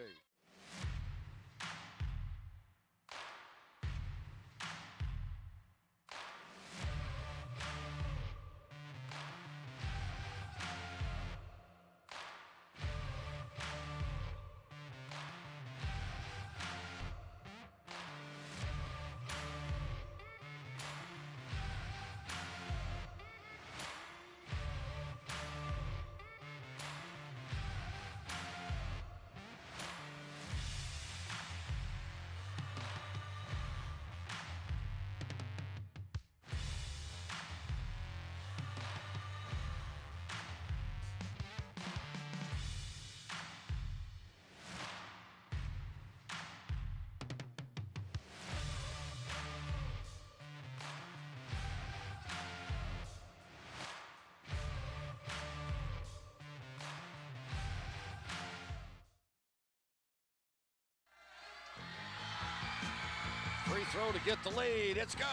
Free throw to get the lead. It's good.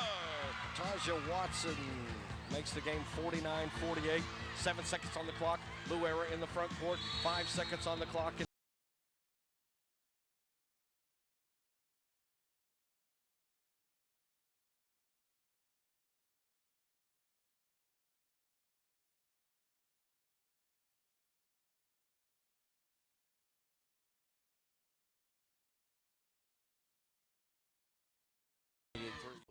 Taja Watson makes the game 49-48. 7 seconds on the clock. Loera in the front court. 5 seconds on the clock.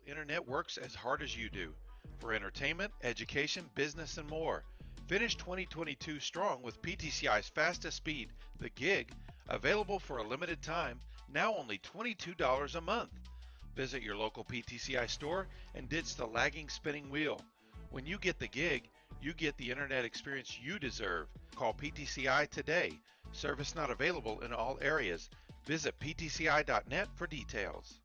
Internet works as hard as you do. For entertainment, education, business, and more. Finish 2022 strong with PTCI's fastest speed, the Gig, available for a limited time, now only $22 a month. Visit your local PTCI store and ditch the lagging spinning wheel. When you get the Gig, you get the internet experience you deserve. Call PTCI today. Service not available in all areas. Visit ptci.net for details.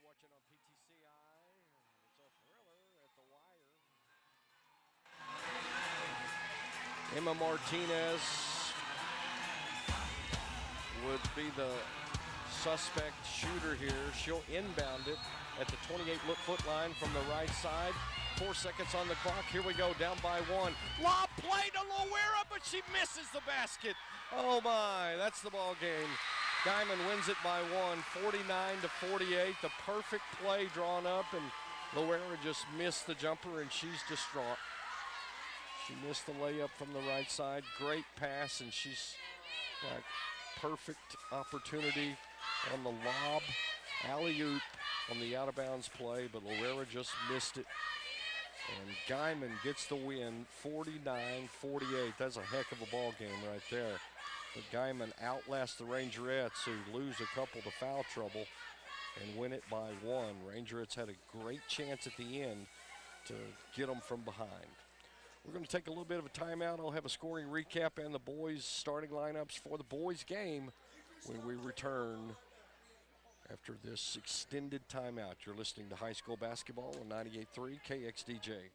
Watching on PTCI. It's a thriller at the wire. Emma Martinez would be the suspect shooter here. She'll inbound it at the 28-foot line from the right side. 4 seconds on the clock. Here we go, down by 1. Lob play to Loera, but she misses the basket. Oh my, that's the ball game. Guymon wins it by 1, 49-48. The perfect play drawn up, and Loera just missed the jumper, and she's distraught. She missed the layup from the right side. Great pass, and she's like perfect opportunity on the lob. Alley-oop on the out-of-bounds play, but Loera just missed it. And Guymon gets the win, 49-48. That's a heck of a ball game right there. But Guymon outlasts the Rangerettes, who lose a couple to foul trouble and win it by 1. Rangerettes had a great chance at the end to get them from behind. We're going to take a little bit of a timeout. I'll have a scoring recap and the boys' starting lineups for the boys' game when we return after this extended timeout. You're listening to high school basketball on 98.3 KXDJ.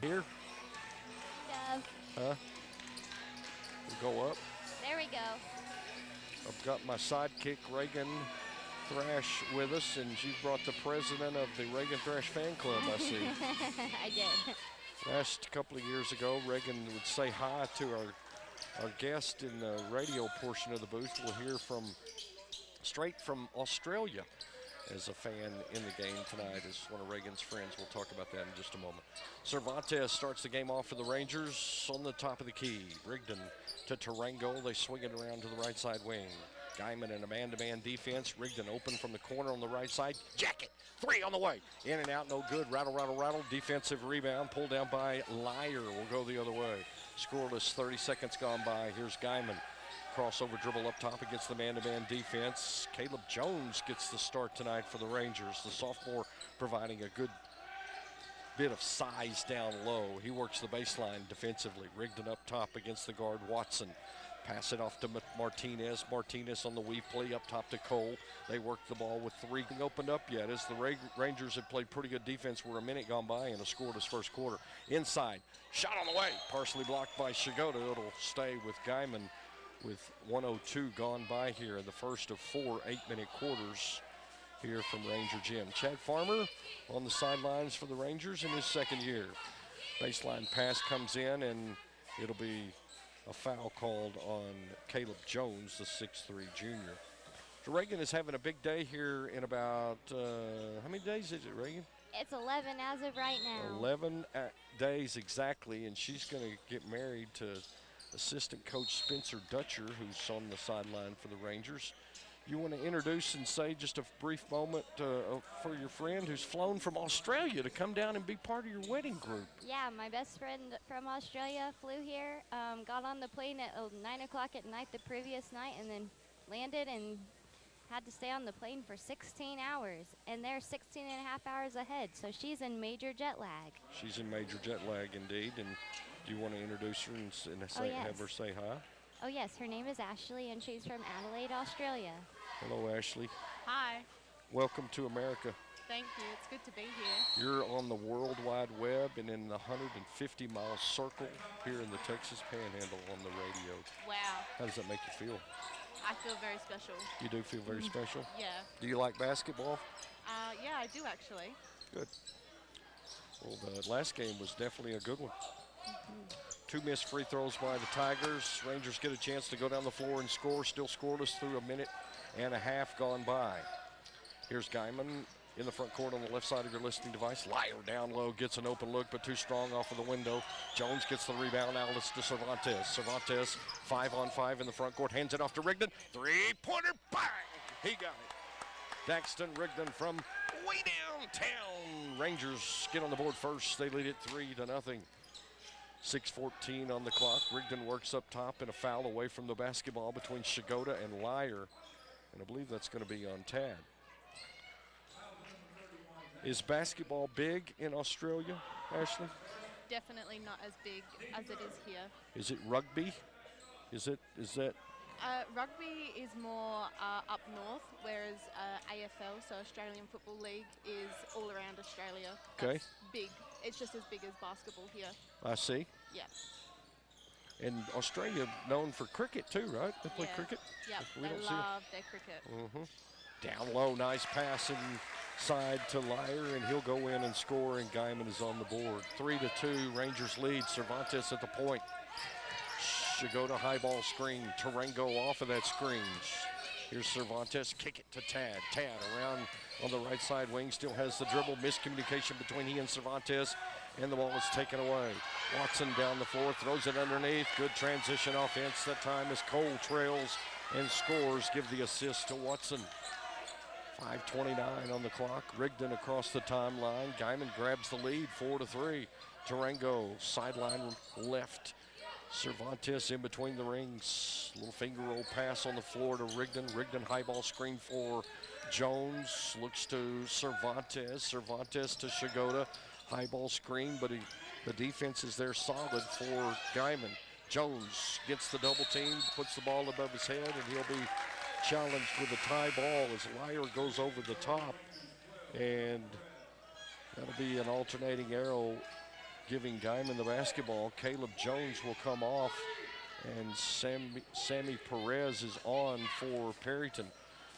Here? Huh? We'll go up. There we go. I've got my sidekick, Reagan Thrash, with us, and you brought the president of the Reagan Thrash fan club, I see. I did. Last couple of years ago, Reagan would say hi to our guest in the radio portion of the booth. We'll hear from straight from Australia as a fan in the game tonight as one of Reagan's friends. We'll talk about that in just a moment. Cervantes starts the game off for the Rangers on the top of the key. Rigdon to Tarango. They swing it around to the right side wing. Guymon in a man-to-man defense. Rigdon open from the corner on the right side. Jacket, 3 on the way. In and out, no good. Rattle, rattle, rattle. Defensive rebound pulled down by Lyer. Will go the other way. Scoreless, 30 seconds gone by. Here's Guymon. Crossover dribble up top against the man-to-man defense. Caleb Jones gets the start tonight for the Rangers. The sophomore providing a good bit of size down low. He works the baseline defensively. Rigdon up top against the guard Watson. Pass it off to Martinez. Martinez on the weave play up top to Cole. They work the ball with 3 opened up yet as the Rangers have played pretty good defense. We're a minute gone by and a scoreless first quarter. Inside, shot on the way. Partially blocked by Shigoda. It'll stay with Guymon with 1:02 gone by here in the first of 4 8-minute quarters here from Ranger Gym. Chad Farmer on the sidelines for the Rangers in his second year. Baseline pass comes in and it'll be a foul called on Caleb Jones, the 6'3" junior. So Reagan is having a big day here in about, how many days is it, Reagan? It's 11 as of right now. 11 days exactly, and she's going to get married to assistant coach Spencer Dutcher, who's on the sideline for the Rangers. You want to introduce and say just a brief moment for your friend who's flown from Australia to come down and be part of your wedding group. Yeah, my best friend from Australia flew here, got on the plane at 9 o'clock at night the previous night, and then landed and had to stay on the plane for 16 hours. And they're 16 and a half hours ahead, so she's in major jet lag. She's in major jet lag indeed. And do you want to introduce her and say, have her say hi? Oh, yes, her name is Ashley, and she's from Adelaide, Australia. Hello, Ashley. Hi. Welcome to America. Thank you. It's good to be here. You're on the World Wide Web and in the 150-mile circle here in the Texas Panhandle on the radio. Wow. How does that make you feel? I feel very special. You do feel very special? Yeah. Do you like basketball? Yeah, I do actually. Good. Well, the last game was definitely a good one. 2 missed free throws by the Tigers. Rangers get a chance to go down the floor and score. Still scoreless through a minute and a half gone by. Here's Guymon in the front court on the left side of your listening device. Lyer down low, gets an open look, but too strong off of the window. Jones gets the rebound. Now it's to Cervantes. Cervantes, 5-on-5 in the front court, hands it off to Rigdon. 3-pointer, bang! He got it. Daxton Rigdon from way downtown. Rangers get on the board first. They lead it 3-0. 6:14 on the clock. Rigdon works up top and a foul away from the basketball between Shigoda and Lyer. And I believe that's going to be on Tad. Is basketball big in Australia, Ashley? Definitely not as big as it is here. Is it rugby? Is that? Rugby is more up north, whereas AFL, so Australian Football League, is all around Australia. Okay. That's big. It's just as big as basketball here. I see. Yeah. And Australia known for cricket too, right? They play cricket? Yeah, We they don't see love their cricket. Down low, nice pass inside to Lyer, and he'll go in and score, and Guymon is on the board. 3-2, Rangers lead. Cervantes at the point. Shigoda high ball screen. Tarango off of that screen. Here's Cervantes, kick it to Tad. Tad around on the right side wing, still has the dribble. Miscommunication between he and Cervantes, and the ball is taken away. Watson down the floor, throws it underneath. Good transition offense that time as Cole trails and scores. Give the assist to Watson. 5:29 on the clock. Rigdon across the timeline. Guymon grabs the lead, 4-3. Tarango sideline left. Cervantes in between the rings. Little finger roll pass on the floor to Rigdon. Rigdon high ball screen for Jones. Looks to Cervantes. Cervantes to Shigoda. High ball screen, but the defense is there solid for Guymon. Jones gets the double team, puts the ball above his head, and he'll be challenged with a tie ball as Lyer goes over the top. And that'll be an alternating arrow giving Guymon the basketball. Caleb Jones will come off, and Sammy Perez is on for Perryton.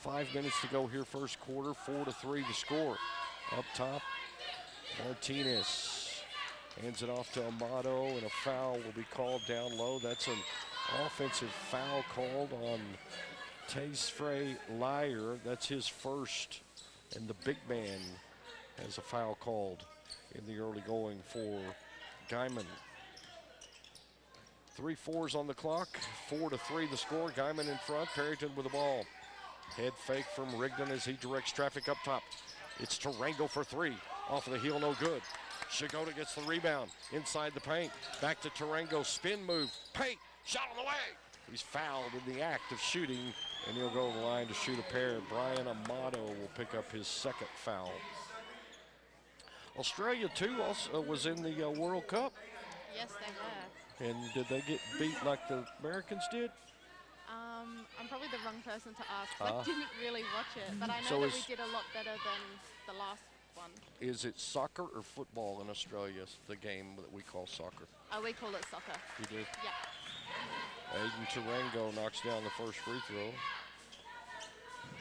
5 minutes to go here first quarter, 4-3 the score. Up top, Martinez hands it off to Amato, and a foul will be called down low. That's an offensive foul called on Taysfrey Lyer. That's his first, and the big man has a foul called in the early going for Guymon. 3-4s on the clock, 4-3 the score. Guymon in front, Perryton with the ball. Head fake from Rigdon as he directs traffic up top. It's Tarango for three. Off of the heel, no good. Shigota gets the rebound inside the paint. Back to Tarango, spin move, paint, shot on the way. He's fouled in the act of shooting, and he'll go to the line to shoot a pair. Brian Amato will pick up his second foul. Australia, too, also was in the World Cup. Yes, they were. And did they get beat like the Americans did? I'm probably the wrong person to ask. I didn't really watch it, but I know So that we did a lot better than the last one. Is it soccer or football in Australia, the game that we call soccer? Oh, we call it soccer. You do? Yeah. Aiden Tarango knocks down the first free throw.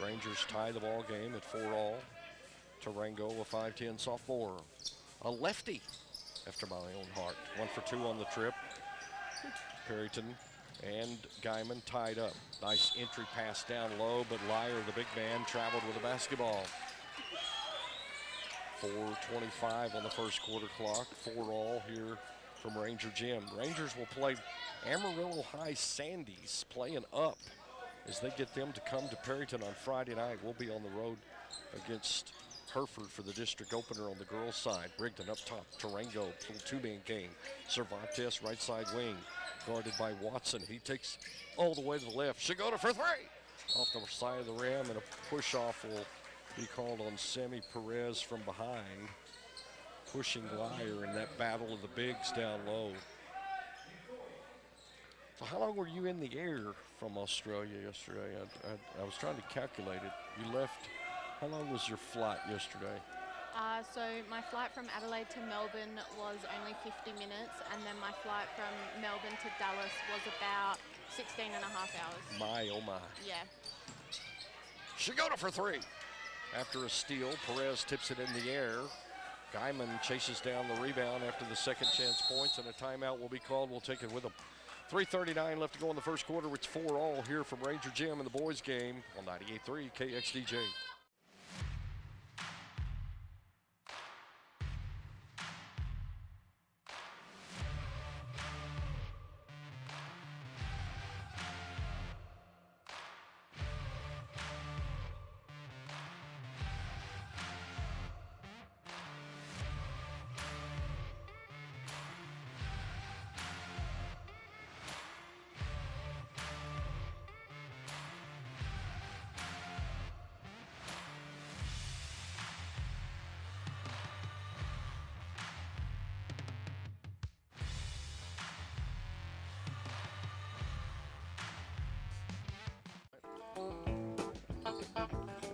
Rangers tie the ball game at 4-all. Tarango, a 5'10" sophomore. A lefty, after my own heart. 1 for 2 on the trip. Perryton and Guymon tied up. Nice entry pass down low, but Lyer, the big man, traveled with the basketball. 4:25 on the first quarter clock. 4-all here from Ranger Gym. Rangers will play Amarillo High Sandies, playing up as they get them to come to Perryton on Friday night. We'll be on the road against Hereford for the district opener on the girls' side. Rigdon up top, Tarango, full two-man game. Cervantes, right side wing, guarded by Watson. He takes all the way to the left. Shigota for three! Off the side of the rim, and a push-off will be called on Sammy Perez from behind, pushing Lyer in that battle of the bigs down low. So how long were you in the air from Australia yesterday? I was trying to calculate it. You left, how long was your flight yesterday? So my flight from Adelaide to Melbourne was only 50 minutes, and then my flight from Melbourne to Dallas was about 16 and a half hours. My, oh my. Yeah. Shigota for three. After a steal, Perez tips it in the air. Guymon chases down the rebound after the second chance points, and a timeout will be called. We'll take it with him. 3:39 left to go in the first quarter. It's 4-all here from Ranger Gym in the boys' game on 98.3 KXDJ.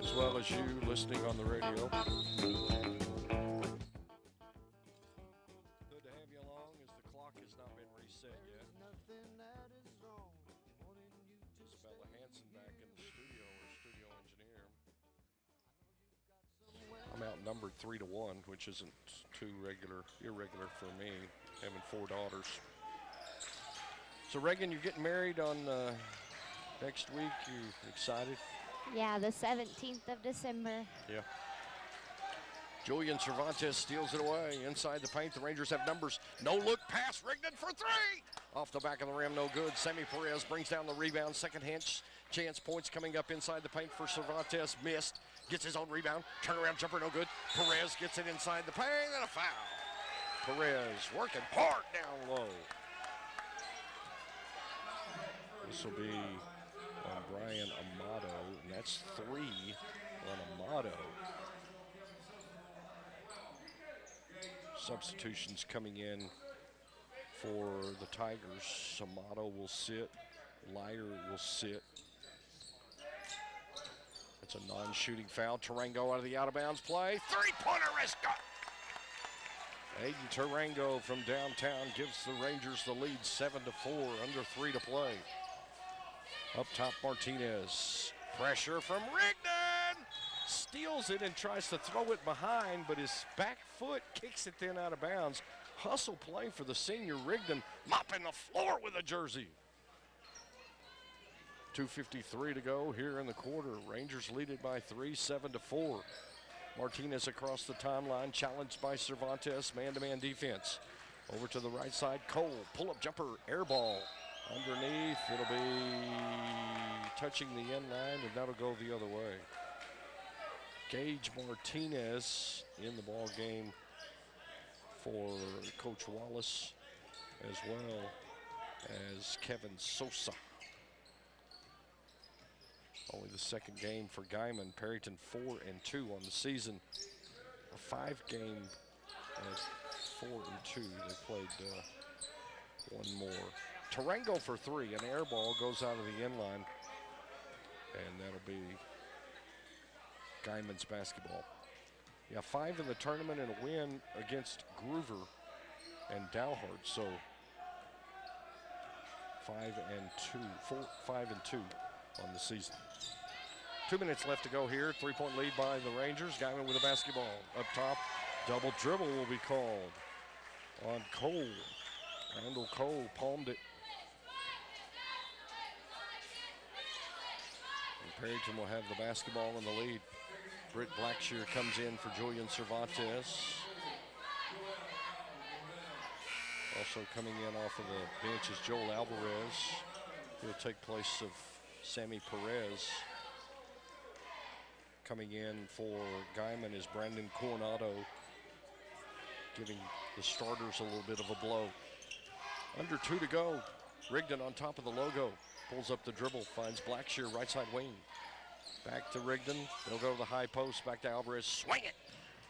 As well as you listening on the radio. Good to have you along as the clock has not been reset yet. Isabella Hanson back in the studio, our studio engineer. I'm outnumbered 3-1, which isn't too irregular for me, having 4 daughters. So Reagan, you're getting married on next week. You excited? Yeah, the 17th of December. Yeah. Julian Cervantes steals it away inside the paint. The Rangers have numbers. No look pass. Rigdon for three. Off the back of the rim, no good. Sammy Perez brings down the rebound. Second chance points coming up inside the paint for Cervantes. Missed. Gets his own rebound. Turnaround jumper, no good. Perez gets it inside the paint and a foul. Perez working hard down low. This will be on Brian Amato, and that's 3 on Amato. Substitutions coming in for the Tigers. Amato will sit, Lyer will sit. That's a non-shooting foul. Tarango out of the out-of-bounds play. Three-pointer is good. Aiden Tarango from downtown gives the Rangers the lead 7-4, under 3 to play. Up top, Martinez. Pressure from Rigdon. Steals it and tries to throw it behind, but his back foot kicks it then out of bounds. Hustle play for the senior Rigdon, mopping the floor with a jersey. 2:53 to go here in the quarter. Rangers lead it by 3, 7-4. Martinez across the timeline, challenged by Cervantes, man-to-man defense. Over to the right side, Cole, pull-up jumper, air ball. Underneath, it'll be touching the end line, and that'll go the other way. Gage Martinez in the ball game for Coach Wallace, as well as Kevin Sosa. Only the second game for Guymon. Perryton 4-2 on the season. A 5-game at 4-2. They played one more. Tarango for 3. An air ball goes out of the end line. And that'll be Guymon's basketball. Yeah, 5 in the tournament and a win against Groover and Dowhart. So 5-2 on the season. 2 minutes left to go here. 3-point lead by the Rangers. Guymon with a basketball. Up top, double dribble will be called on Cole. Randall Cole palmed it. And Perryton will have the basketball in the lead. Britt Blackshear comes in for Julian Cervantes. Also coming in off of the bench is Joel Alvarez. He'll take place of Sammy Perez. Coming in for Guymon is Brandon Coronado, giving the starters a little bit of a blow. Under 2 to go. Rigdon on top of the logo. Pulls up the dribble, finds Blackshear right side wing. Back to Rigdon. They'll go to the high post. Back to Alvarez. Swing it.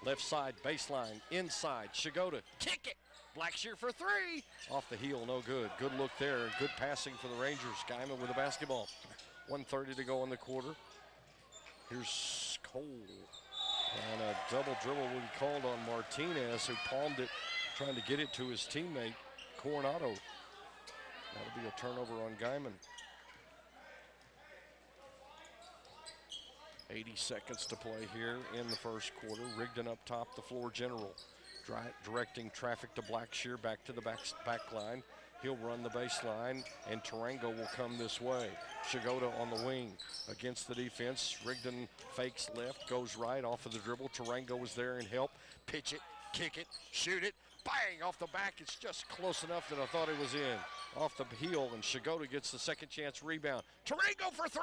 Left side, baseline, inside. Shigota, kick it. Blackshear for 3. Off the heel, no good. Good look there. Good passing for the Rangers. Guymon with the basketball. 1:30 to go in the quarter. Here's Cole. And a double dribble will be called on Martinez, who palmed it, trying to get it to his teammate, Coronado. That'll be a turnover on Guymon. 80 seconds to play here in the first quarter. Rigdon up top, the floor general. Directing traffic to Blackshear, back to the back line. He'll run the baseline, and Tarango will come this way. Shigota on the wing against the defense. Rigdon fakes left, goes right off of the dribble. Tarango was there and help. Pitch it, kick it, shoot it. Bang, off the back. It's just close enough that I thought it was in. Off the heel, and Shigota gets the second chance rebound. Tarango for 3.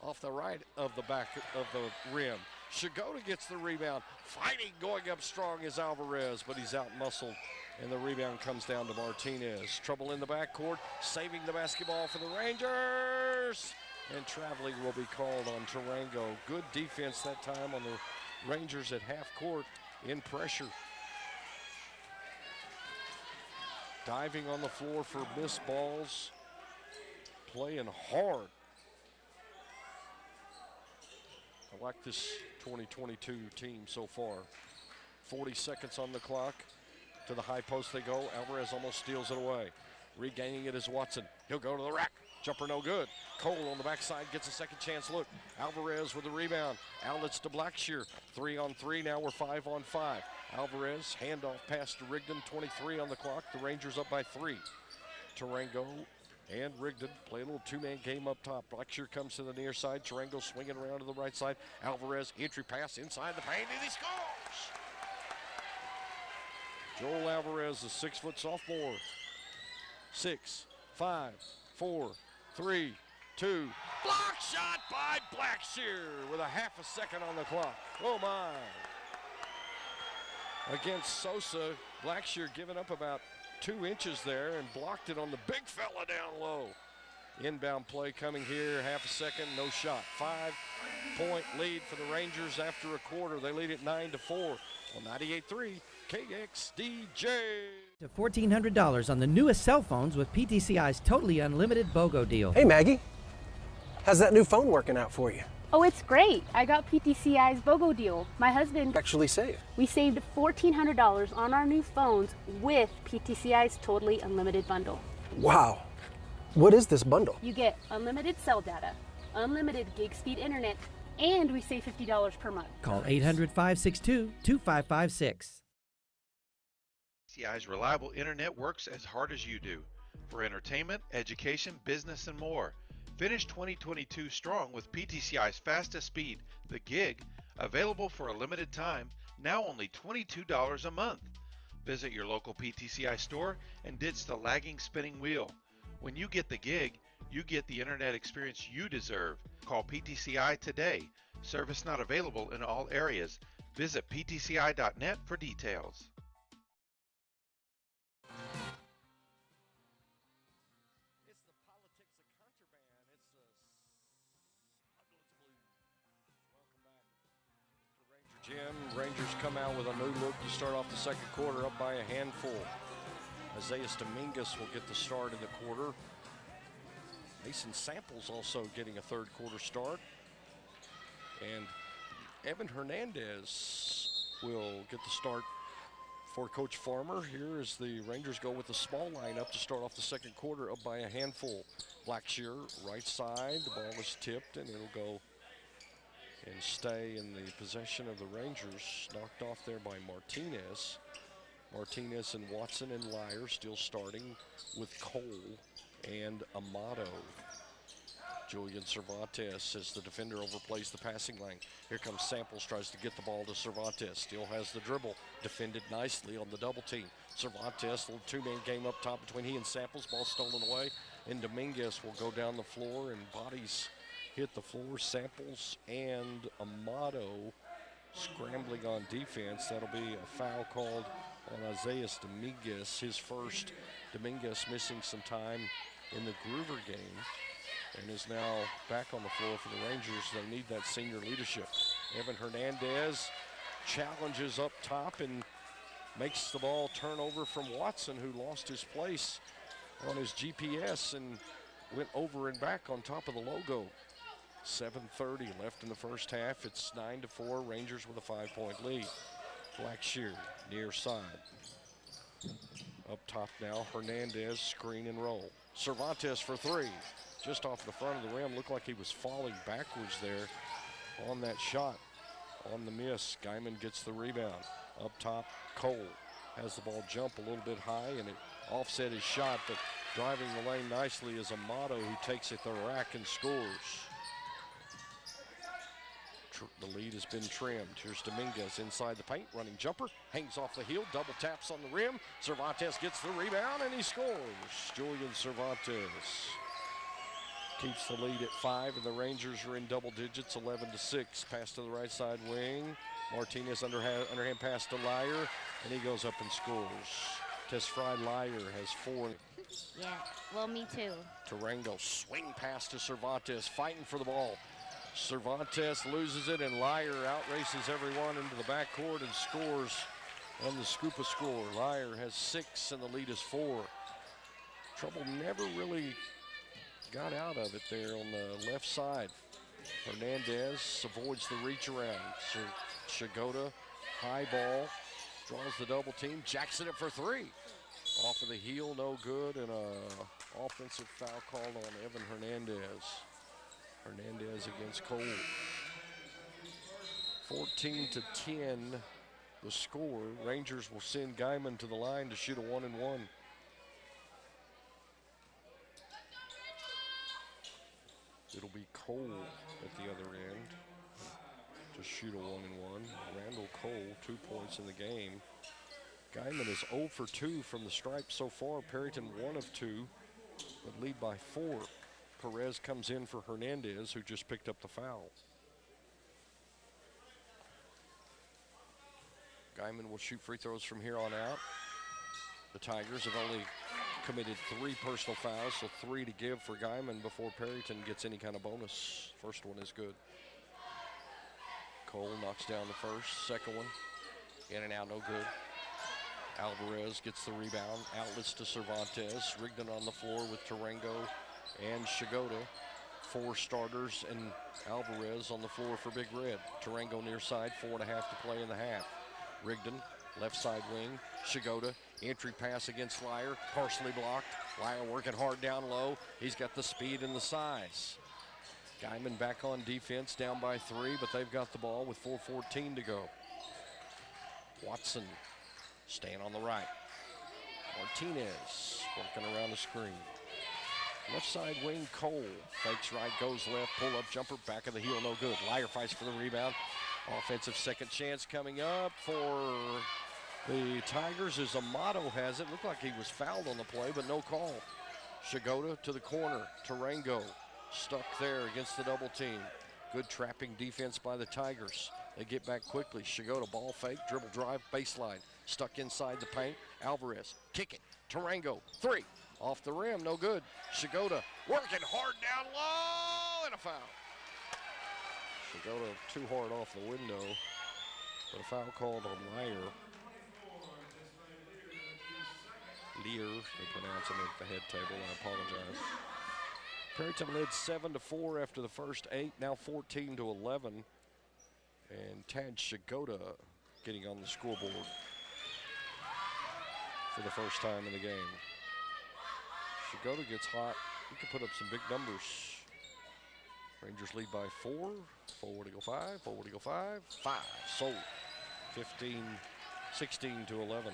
Off the right of the back of the rim. Shigota gets the rebound. Fighting, going up strong is Alvarez, but he's out-muscled, and the rebound comes down to Martinez. Trouble in the backcourt, saving the basketball for the Rangers. And traveling will be called on Tarango. Good defense that time on the Rangers at half court in pressure. Diving on the floor for missed balls. Playing hard. I like this 2022 team so far. 40 seconds on the clock. To the high post they go. Alvarez almost steals it away. Regaining it is Watson. He'll go to the rack. Jumper no good. Cole on the backside gets a second chance look. Alvarez with the rebound. Outlets to Blackshear. 3-on-3. Now we're 5-on-5. Alvarez, handoff pass to Rigdon. 23 on the clock. The Rangers up by 3. Tarango and Rigdon play a little two-man game up top. Blackshear comes to the near side. Tarango swinging around to the right side. Alvarez, entry pass inside the paint, and he scores! Joel Alvarez, a 6-foot sophomore. 6, 5, 4, 3, 2. Block shot by Blackshear with a half a second on the clock. Oh, my. Against Sosa, Blackshear giving up about 2 inches there and blocked it on the big fella down low. Inbound play coming here, half a second, no shot. 5-point lead for the Rangers after a quarter. They lead it 9-4 on 98.3 KXDJ. To $1,400 on the newest cell phones with PTCI's totally unlimited BOGO deal. Hey, Maggie. How's that new phone working out for you? Oh, it's great. I got PTCI's BOGO deal. My husband Actually saved. We saved $1,400 on our new phones with PTCI's totally unlimited bundle. Wow. What is this bundle? You get unlimited cell data, unlimited gig speed internet, and we save $50 per month. Call 800-562-2556. PTCI's reliable internet works as hard as you do for entertainment, education, business, and more. Finish 2022 strong with PTCI's fastest speed, the gig, available for a limited time, now only $22 a month. Visit your local PTCI store and ditch the lagging spinning wheel. When you get the gig, you get the internet experience you deserve. Call PTCI today. Service not available in all areas. Visit ptci.net for details. Jim, Rangers come out with a new look to start off the second quarter, up by a handful. Isaiah Dominguez will get the start in the quarter. Mason Samples also getting a third quarter start. And Evan Hernandez will get the start for Coach Farmer. Here as the Rangers go with the small lineup to start off the second quarter, up by a handful. Blackshear, right side, the ball is tipped and it'll go and stay in the possession of the Rangers. Knocked off there by Martinez. Martinez and Watson and Lyer still starting with Cole and Amato. Julian Cervantes as the defender overplays the passing lane. Here comes Samples, tries to get the ball to Cervantes. Still has the dribble, defended nicely on the double team. Cervantes, little two-man game up top between he and Samples. Ball stolen away, and Dominguez will go down the floor and bodies hit the floor. Samples and Amato scrambling on defense. That'll be a foul called on Isaiah Dominguez, his first. Dominguez missing some time in the Groover game and is now back on the floor for the Rangers. They need that senior leadership. Evan Hernandez challenges up top and makes the ball turn over from Watson, who lost his place on his GPS and went over and back on top of the logo. 7:30 left in the first half. It's 9-4, Rangers with a 5-point lead. Blackshear, near side. Up top now, Hernandez, screen and roll. Cervantes for three. Just off the front of the rim, looked like he was falling backwards there on that shot. On the miss, Guymon gets the rebound. Up top, Cole has the ball jump a little bit high and it offset his shot, but driving the lane nicely is Amato, who takes it to the rack and scores. The lead has been trimmed. Here's Dominguez inside the paint, running jumper, hangs off the heel, double taps on the rim. Cervantes gets the rebound and he scores. Julian Cervantes keeps the lead at 5, and the Rangers are in double digits, 11-6. Pass to the right side wing. Martinez underhand pass to Lyer, and he goes up and scores. Tesfry Lyer has 4. Yeah, well, me too. Tarango, swing pass to Cervantes, fighting for the ball. Cervantes loses it, and Lyer outraces everyone into the backcourt and scores on the Scupa score. Lyer has 6, and the lead is 4. Trouble never really got out of it there on the left side. Hernandez avoids the reach around. Shigoda, high ball, draws the double team, jacks it up for 3. Off of the heel, no good, and a offensive foul called on Evan Hernandez. Hernandez against Cole. 14-10 the score. Rangers will send Guymon to the line to shoot a 1-and-1. It'll be Cole at the other end to shoot a 1-and-1. Randall Cole, 2 points in the game. Guymon is 0 for 2 from the stripe so far. Perryton 1 of 2, but lead by 4. Perez comes in for Hernandez, who just picked up the foul. Guymon will shoot free throws from here on out. The Tigers have only committed 3 personal fouls, so 3 to give for Guymon before Perryton gets any kind of bonus. First one is good. Cole knocks down the first. Second one, in and out, no good. Alvarez gets the rebound. Outlets to Cervantes. Rigdon on the floor with Tarango and Shigoda. 4 starters and Alvarez on the floor for Big Red. Tarango near side, 4.5 to play in the half. Rigdon, left side wing. Shigoda, entry pass against Lyer, partially blocked. Lyer working hard down low. He's got the speed and the size. Guymon back on defense, down by 3, but they've got the ball with 4:14 to go. Watson staying on the right. Martinez working around the screen. Left side wing, Cole. Fakes right, goes left, pull up jumper, back of the heel, no good. Lyer fights for the rebound. Offensive second chance coming up for the Tigers as Amato has it. Looked like he was fouled on the play, but no call. Shigoda to the corner. Tarango stuck there against the double team. Good trapping defense by the Tigers. They get back quickly. Shigoda ball fake, dribble drive, baseline. Stuck inside the paint. Alvarez, kick it. Tarango, 3. Off the rim, no good. Shigoda working hard down low and a foul. Shigoda too hard off the window, but a foul called on Lyer. Lear, they pronounce him at the head table, I apologize. Perryton led 7-4 after the first 8, now 14-11. And Tad Shigoda getting on the scoreboard for the first time in the game. Shigoda gets hot, he can put up some big numbers. Rangers lead by 4, forward to go 5, forward to go 5, 5, sold. 16-11.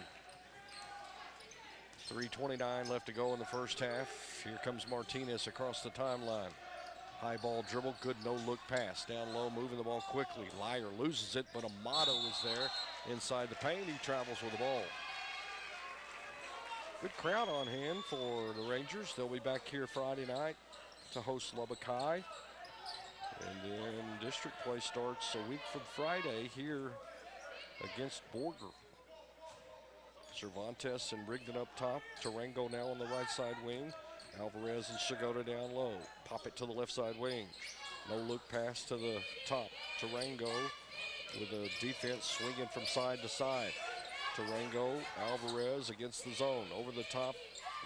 3:29 left to go in the first half. Here comes Martinez across the timeline. High ball dribble, good no-look pass. Down low, moving the ball quickly. Lyer loses it, but Amato is there inside the paint. He travels with the ball. Good crowd on hand for the Rangers. They'll be back here Friday night to host Lubbock High. And then district play starts a week from Friday here against Borger. Cervantes and Rigdon up top. Tarango now on the right side wing. Alvarez and Shigoda down low. Pop it to the left side wing. No look pass to the top. Tarango with a defense swinging from side to side. Tarango, Alvarez against the zone. Over the top,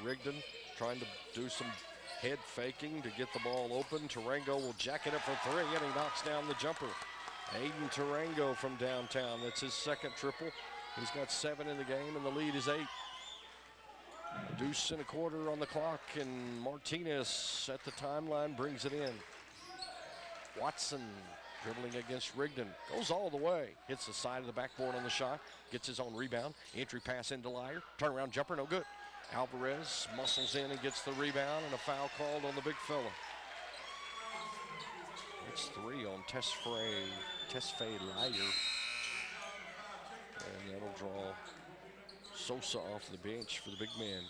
Rigdon trying to do some head faking to get the ball open. Tarango will jack it up for 3 and he knocks down the jumper. Aiden Tarango from downtown. That's his second triple. He's got 7 in the game and the lead is 8. Deuce and a quarter on the clock and Martinez at the timeline brings it in. Watson dribbling against Rigdon, goes all the way, hits the side of the backboard on the shot, gets his own rebound, entry pass into Lyer, turnaround jumper, no good. Alvarez muscles in and gets the rebound and a foul called on the big fella. It's 3 on Tesfaye Lyer. And that'll draw Sosa off the bench for the big man.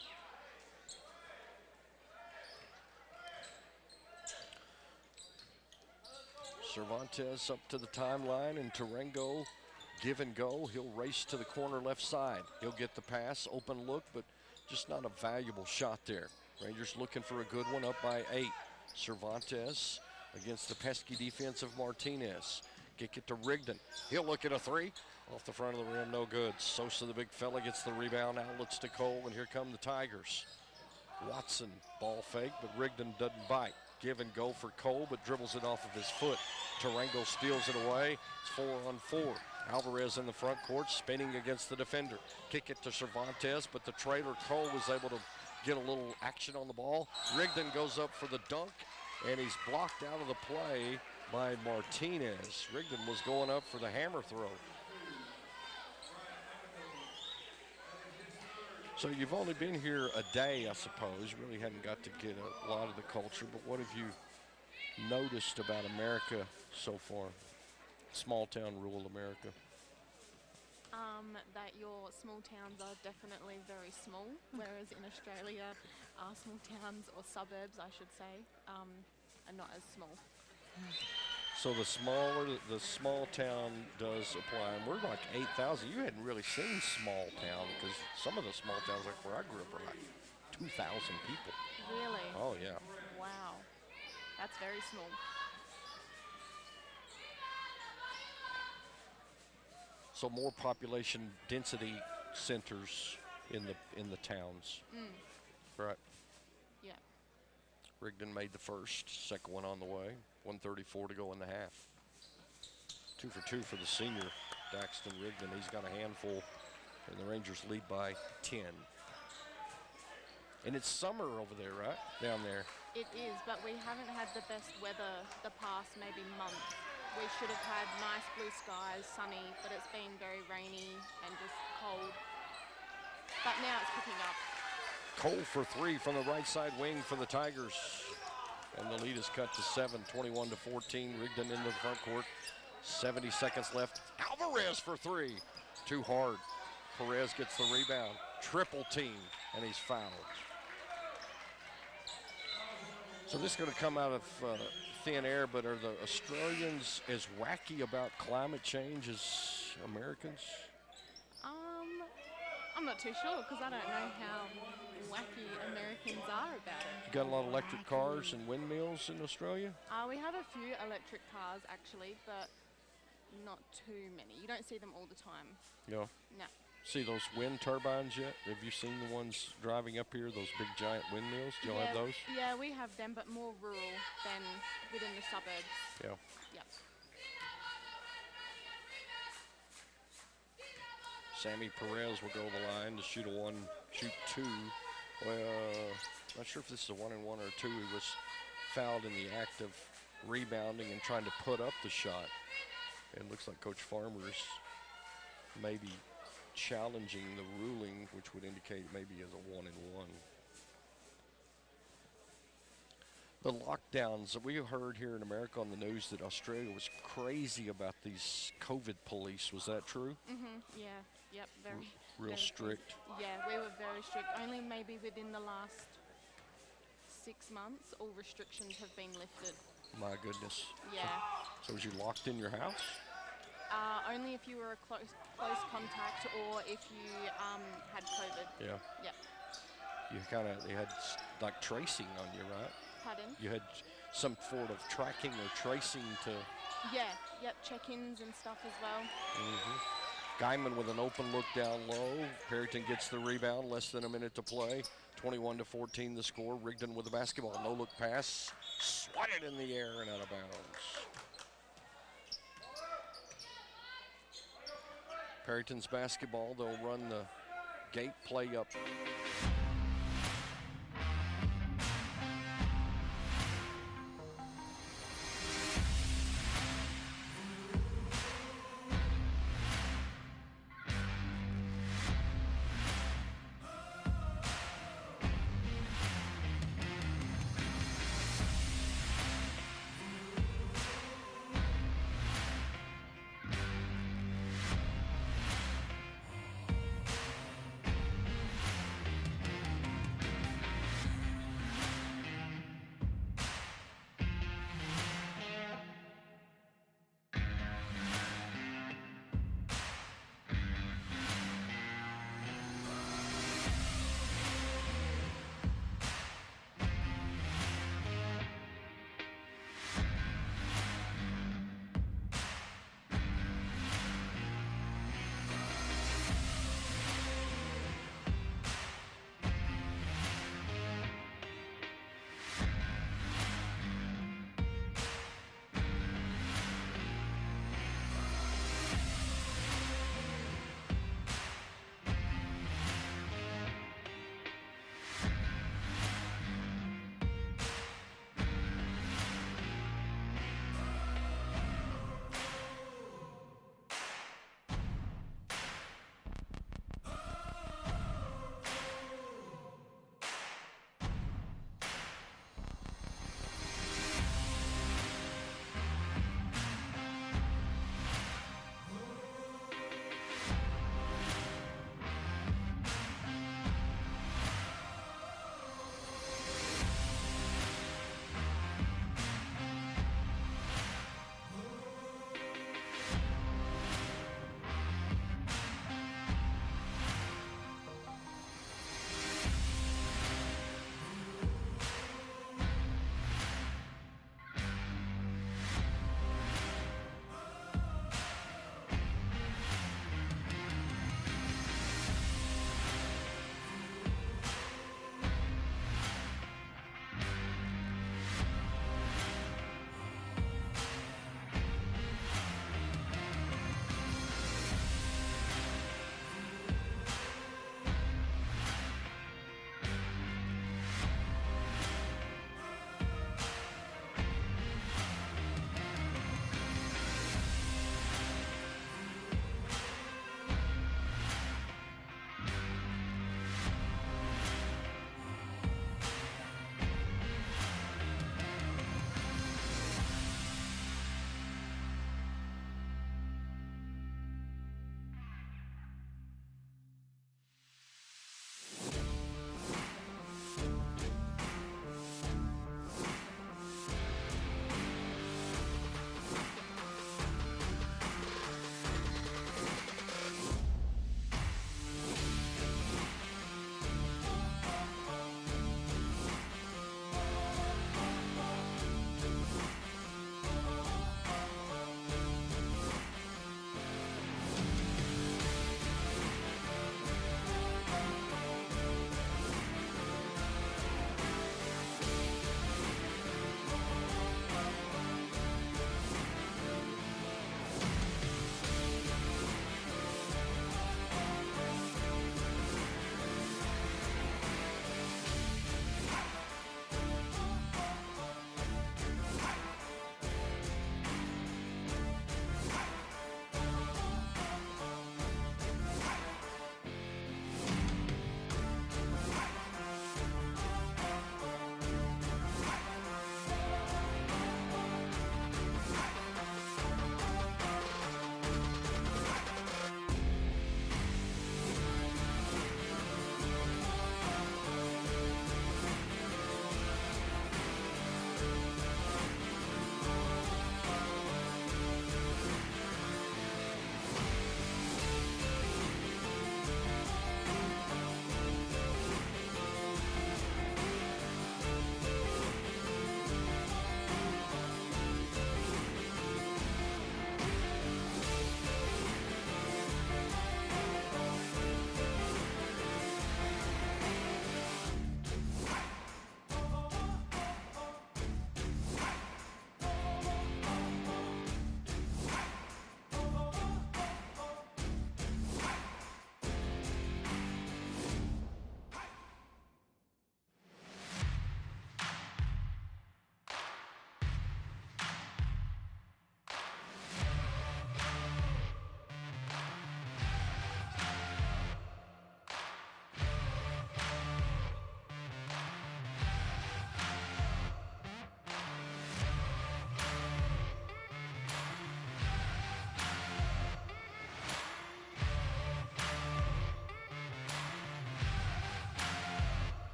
Cervantes up to the timeline and Tarango give and go. He'll race to the corner left side. He'll get the pass, open look, but just not a valuable shot there. Rangers looking for a good one, up by 8. Cervantes against the pesky defense of Martinez. Kick it to Rigdon. He'll look at a 3. Off the front of the rim, no good. Sosa, the big fella, gets the rebound. Outlets to Cole, and here come the Tigers. Watson, ball fake, but Rigdon doesn't bite. Give and go for Cole, but dribbles it off of his foot. Tarango steals it away. It's 4 on 4. Alvarez in the front court, spinning against the defender. Kick it to Cervantes, but the trailer Cole was able to get a little action on the ball. Rigdon goes up for the dunk, and he's blocked out of the play by Martinez. Rigdon was going up for the hammer throw. So you've only been here a day, I suppose. You really hadn't got to get a lot of the culture, but what have you noticed about America so far? Small town rural America. That your small towns are definitely very small, whereas in Australia, small towns, or suburbs I should say, are not as small. So the small town does apply, and we're like 8,000. You hadn't really seen small town, because some of the small towns like where I grew up are like 2,000 people. Really? Oh yeah. Wow, that's very small. So more population density centers in the towns. Right. Yeah. Rigdon made the first, second one on the way. 1:34 to go in the half. 2 for 2 for the senior, Daxton Rigdon. He's got a handful, and the Rangers lead by 10. And it's summer over there, right? Down there. It is, but we haven't had the best weather the past maybe month. We should have had nice blue skies, sunny, but it's been very rainy and just cold. But now it's picking up. Cole for 3 from the right side wing for the Tigers. And the lead is cut to 7, 21-14. Rigdon into the front court. 70 seconds left. Alvarez for 3. Too hard. Perez gets the rebound. Triple team, and he's fouled. So this is going to come out of thin air, but are the Australians as wacky about climate change as Americans? I'm not too sure because I don't know how wacky Americans are about it. You got a lot of electric cars and windmills in Australia? We have a few electric cars actually, but not too many. You don't see them all the time. Yeah. No. See those wind turbines yet? Have you seen the ones driving up here, those big giant windmills? Do y'all have those? Yeah, we have them, but more rural than within the suburbs. Yeah. Yep. Sammy Perez will go to the line to shoot a 1, shoot 2. Well, not sure if this is a 1-and-1 or a 2. He was fouled in the act of rebounding and trying to put up the shot. It looks like Coach Farmer's maybe challenging the ruling, which would indicate maybe as a 1-and-1. The lockdowns that we heard here in America on the news that Australia was crazy about these COVID police. Was that true? Yeah. Yep. Very. Real strict. Yeah, we were very strict. Only maybe within the last 6 months, all restrictions have been lifted. My goodness. Yeah. So was you locked in your house? Only if you were a close contact or if you had COVID. Yeah. Yep. You had like tracing on you, right? Pardon? You had some sort of tracking or tracing to. Yeah. Yep. Check-ins and stuff as well. Guymon with an open look down low. Perryton gets the rebound. Less than a minute to play. 21-14 the score. Rigdon with the basketball. No look pass. Swatted in the air and out of bounds. Perryton's basketball. They'll run the gate play up.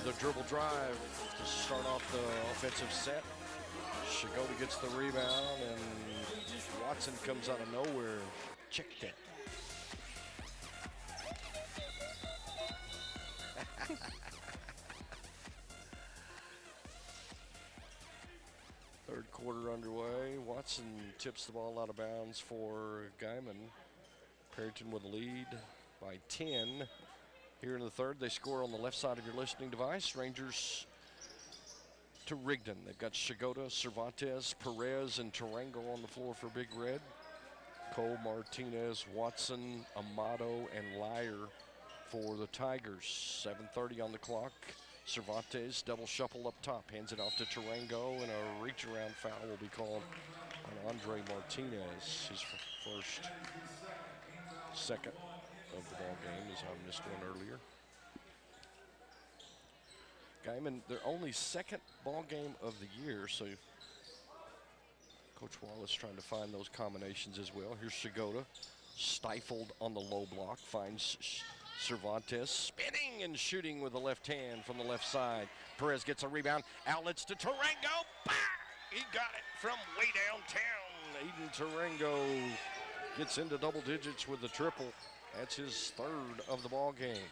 with a dribble drive to start off the offensive set. Shigota gets the rebound, and Watson comes out of nowhere. Checked it. Third quarter underway. Watson tips the ball out of bounds for Guymon. Perryton with a lead by 10. Here in the third, they score on the left side of your listening device. Rangers to Rigdon. They've got Shigota, Cervantes, Perez, and Tarango on the floor for Big Red. Cole, Martinez, Watson, Amato, and Lyer for the Tigers. 7:30 on the clock. Cervantes double shuffle up top, hands it off to Tarango, and a reach around foul will be called on Andre Martinez. His second of the ball game, as I missed one earlier. Guymon, their only second ball game of the year, so Coach Wallace trying to find those combinations as well. Here's Shigota, stifled on the low block, finds Cervantes, spinning and shooting with the left hand from the left side. Perez gets a rebound, outlets to Tarango. Bah! He got it from way downtown. Aiden Tarango gets into double digits with the triple. That's his third of the ball game.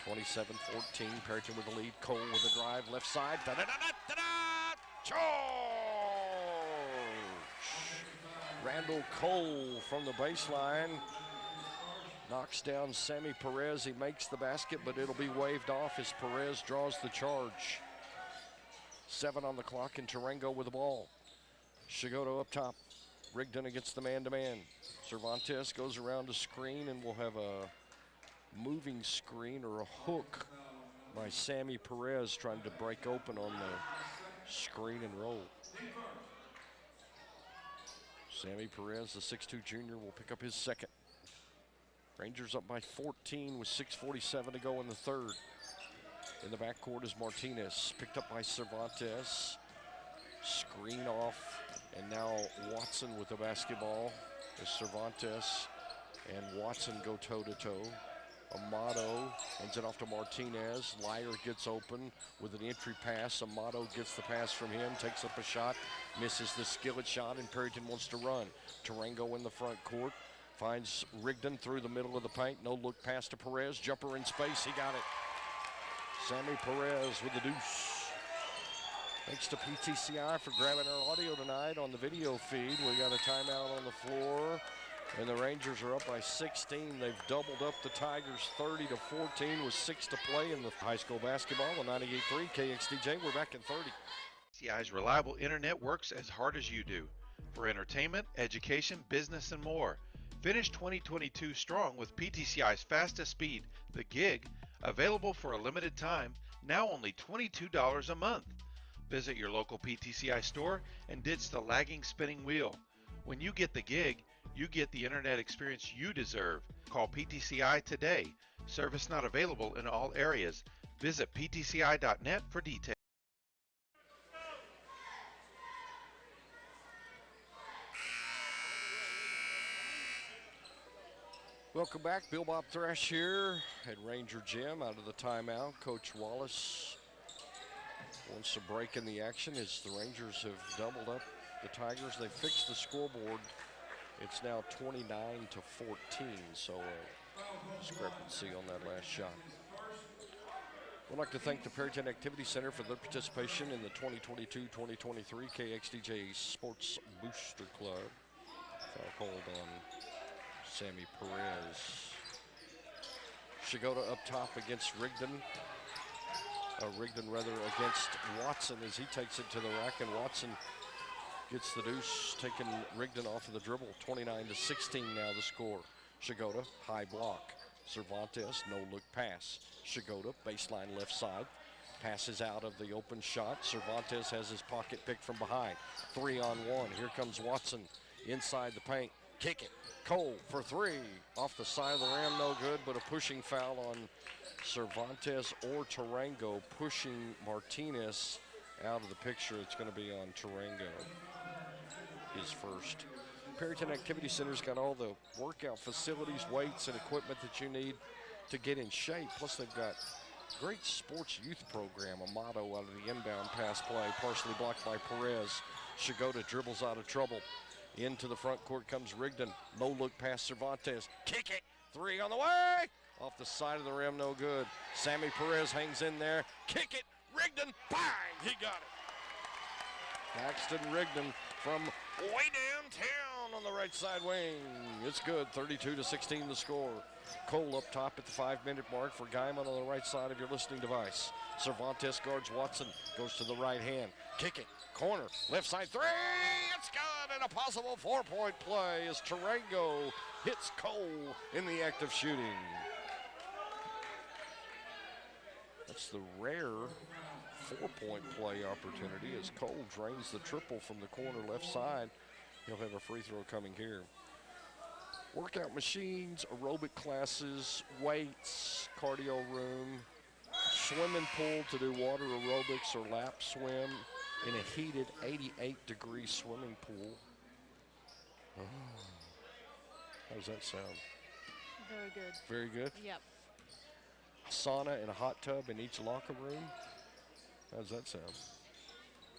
27-14, Perryton with the lead. Cole with the drive, left side. Da-da-da-da-da-da! Charge! Randall Cole from the baseline knocks down Sammy Perez. He makes the basket, but it'll be waved off as Perez draws the charge. 7 on the clock, and Tarango with the ball. Shigota up top. Rigdon against the man-to-man. Cervantes goes around to screen, and we'll have a moving screen or a hook by Sammy Perez trying to break open on the screen and roll. Sammy Perez, the 6'2 junior, will pick up his second. Rangers up by 14 with 6:47 to go in the third. In the backcourt is Martinez, picked up by Cervantes. Screen off, and now Watson with the basketball as Cervantes and Watson go toe-to-toe. Amato hands it off to Martinez. Lyer gets open with an entry pass. Amato gets the pass from him, takes up a shot, misses the skillet shot, and Perryton wants to run. Tarango in the front court, finds Rigdon through the middle of the paint. No look pass to Perez, jumper in space, he got it. Sammy Perez with the deuce. Thanks to PTCI for grabbing our audio tonight on the video feed. We got a timeout on the floor, and the Rangers are up by 16. They've doubled up the Tigers 30-14 with 6 to play in the high school basketball on 98.3 KXDJ. We're back in 30. PTCI's reliable internet works as hard as you do for entertainment, education, business, and more. Finish 2022 strong with PTCI's fastest speed, the Gig, available for a limited time, now only $22 a month. Visit your local PTCI store and ditch the lagging spinning wheel. When you get the Gig, you get the internet experience you deserve. Call PTCI today. Service not available in all areas. Visit ptci.net for details. Welcome back. Bill Bob Thrash here at Ranger Gym out of the timeout. Coach Wallace wants to break in the action as the Rangers have doubled up the Tigers. They fixed the scoreboard. It's now 29-14, so a discrepancy on that last shot. We'd like to thank the Perryton Activity Center for their participation in the 2022-2023 KXDJ Sports Booster Club. Foul called on Sammy Perez. Shigota up top against Rigdon. Rigdon against Watson as he takes it to the rack, and Watson gets the deuce, taking Rigdon off of the dribble. 29-16 now the score. Shigota, high block. Cervantes, no look pass. Shigota, baseline left side. Passes out of the open shot. Cervantes has his pocket picked from behind. 3-on-1. Here comes Watson inside the paint. Kick it. Cole for 3. Off the side of the rim, no good, but a pushing foul on Cervantes or Tarango, pushing Martinez out of the picture. It's going to be on Tarango, his first. Perryton Activity Center's got all the workout facilities, weights, and equipment that you need to get in shape. Plus, they've got Great sports youth program, a motto out of the inbound pass play, partially blocked by Perez. Shigota dribbles out of trouble. Into the front court comes Rigdon. No look past Cervantes. Kick it. 3 on the way. Off the side of the rim, no good. Sammy Perez hangs in there. Kick it. Rigdon. Bang. He got it. Paxton Rigdon from way downtown on the right side wing. It's good. 32-16 the score. Cole up top at the 5-minute mark for Guymon on the right side of your listening device. Cervantes guards Watson. Goes to the right hand. Kick it. Corner. Left side 3. It's good. And a possible 4-point play as Tarango hits Cole in the act of shooting. That's the rare 4-point play opportunity as Cole drains the triple from the corner left side. He'll have a free throw coming here. Workout machines, aerobic classes, weights, cardio room, swimming pool to do water aerobics or lap swim in a heated 88-degree swimming pool. Oh. How does that sound? Very good. Very good? Yep. Sauna and a hot tub in each locker room. How does that sound?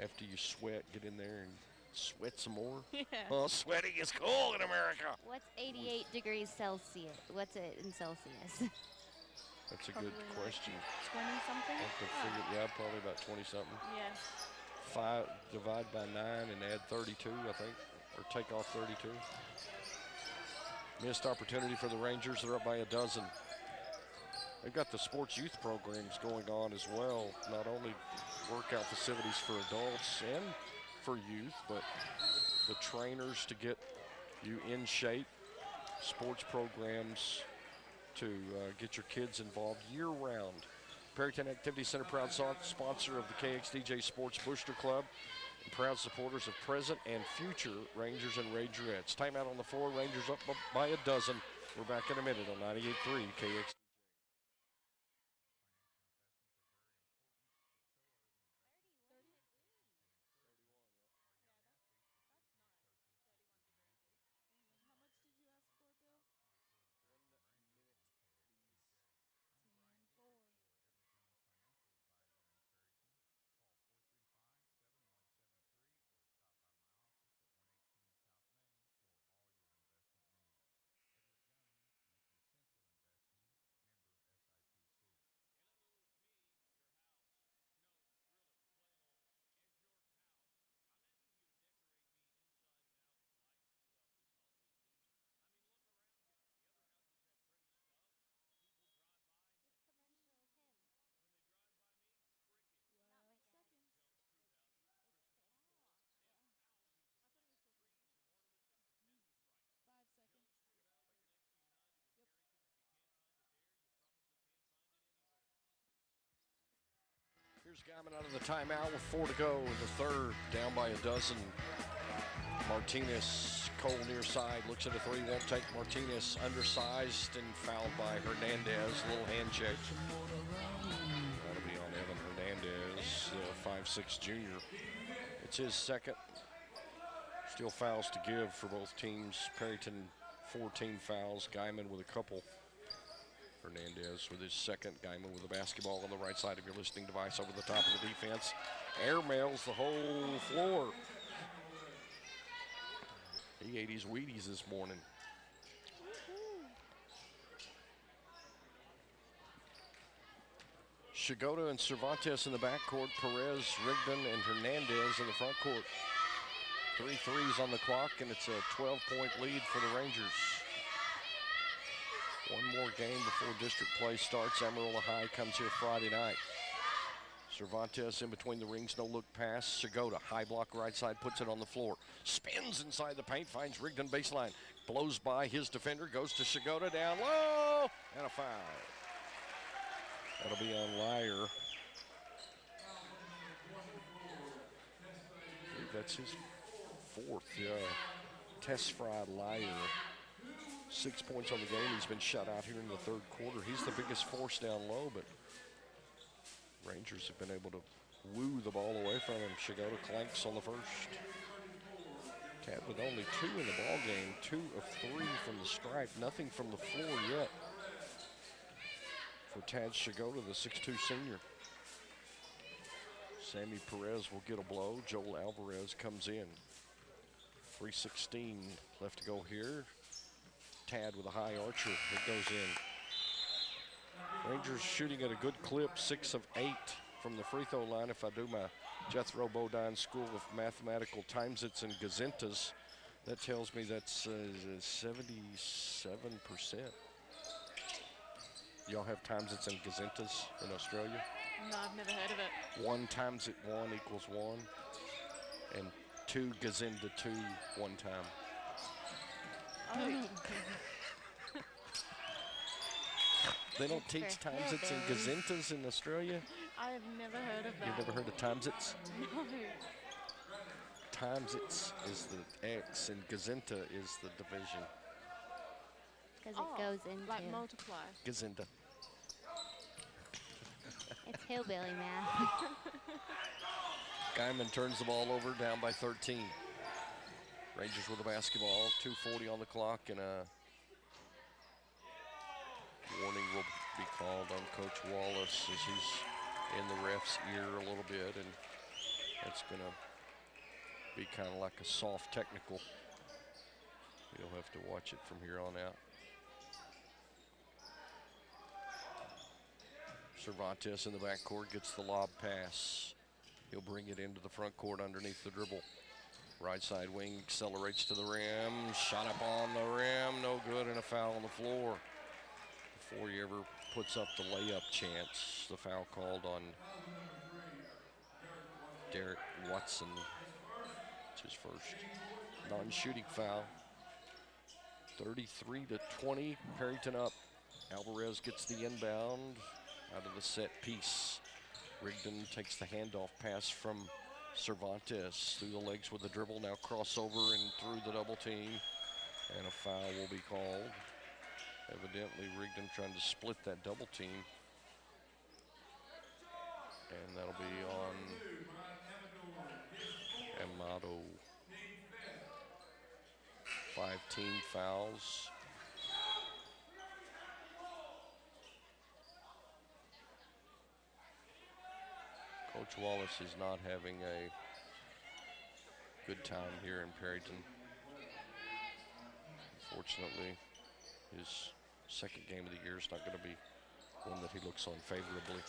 After you sweat, get in there and sweat some more. Yeah. Oh, sweating is cool in America. What's 88 degrees Celsius? What's it in Celsius? That's a good question. 20 something? I have to figure, yeah, probably about 20 something. Yeah. 5 divide by 9 and add 32, I think, or take off 32. Missed opportunity for the Rangers. They're up by a dozen. They've got the sports youth programs going on as well. Not only workout facilities for adults and for youth, but the trainers to get you in shape, sports programs to get your kids involved year-round. Perryton Activity Center, proud sponsor of the KXDJ Sports Booster Club, and proud supporters of present and future Rangers and Rangerettes. Timeout on the floor, Rangers up by a dozen. We're back in a minute on 98.3 KXDJ. Here's Guymon out of the timeout with 4 to go in the third, down by a dozen. Martinez, Cole near side, looks at a 3, won't take. Martinez undersized and fouled by Hernandez. Little hand check. That'll be on Evan Hernandez, 5'6" junior. It's his second. Still fouls to give for both teams. Perryton 14 fouls, Guymon with a couple. Hernandez with his second. Guymon with the basketball on the right side of your listening device over the top of the defense. Airmails the whole floor. He ate his Wheaties this morning. Shigota and Cervantes in the backcourt. Perez, Rigdon, and Hernandez in the front court. 3 threes on the clock, and it's a 12-point lead for the Rangers. One more game before district play starts. Amarillo High comes here Friday night. Cervantes in between the rings, no look pass. Shigota, high block right side, puts it on the floor. Spins inside the paint, finds Rigdon baseline. Blows by his defender, goes to Shigota, down low, and a foul. That'll be on Lyer. I believe that's his 4th, yeah. Tesfried Lyer. 6 points on the game. He's been shut out here in the third quarter. He's the biggest force down low, but Rangers have been able to woo the ball away from him. Shigota clanks on the first. Cat with only 2 in the ball game, 2 of 3 from the stripe, nothing from the floor yet for Tad Shigoda, the 6'2 senior. Sammy Perez will get a blow. Joel Alvarez comes in. 3:16 left to go here. Tad with a high archer. It goes in. Rangers shooting at a good clip, 6 of 8 from the free throw line. If I do my Jethro Bodine School of Mathematical Timesits and Gazintas, that tells me that's 77%. Y'all have Timesits and Gazintas in Australia? No, I've never heard of it. 1 times it 1 equals 1, and 2 Gazinta 2 one time. Oh. They don't teach Timesits and Gazintas in Australia? I have never heard of that. You've never heard of Timesits? No. Timesits is the X and Gazinta is the division. Because it goes into. Like multiply. Gazinta. It's hillbilly math. Guymon turns the ball over, down by 13. Rangers with the basketball, 2:40 on the clock, and a warning will be called on Coach Wallace as he's in the ref's ear a little bit, and that's going to be kind of like a soft technical. You'll have to watch it from here on out. Cervantes in the backcourt gets the lob pass. He'll bring it into the front court underneath the dribble. Right side wing accelerates to the rim. Shot up on the rim, no good, and a foul on the floor. Before he ever puts up the layup chance, the foul called on Derek Watson. It's his first non-shooting foul. 33-20, Perryton up. Alvarez gets the inbound out of the set piece. Rigdon takes the handoff pass from Cervantes through the legs with the dribble. Now crossover and through the double team. And a foul will be called. Evidently Rigdon trying to split that double team. And that'll be on Amato. 5 team fouls. Coach Wallace is not having a good time here in Perryton. Unfortunately, his second game of the year is not going to be one that he looks on favorably.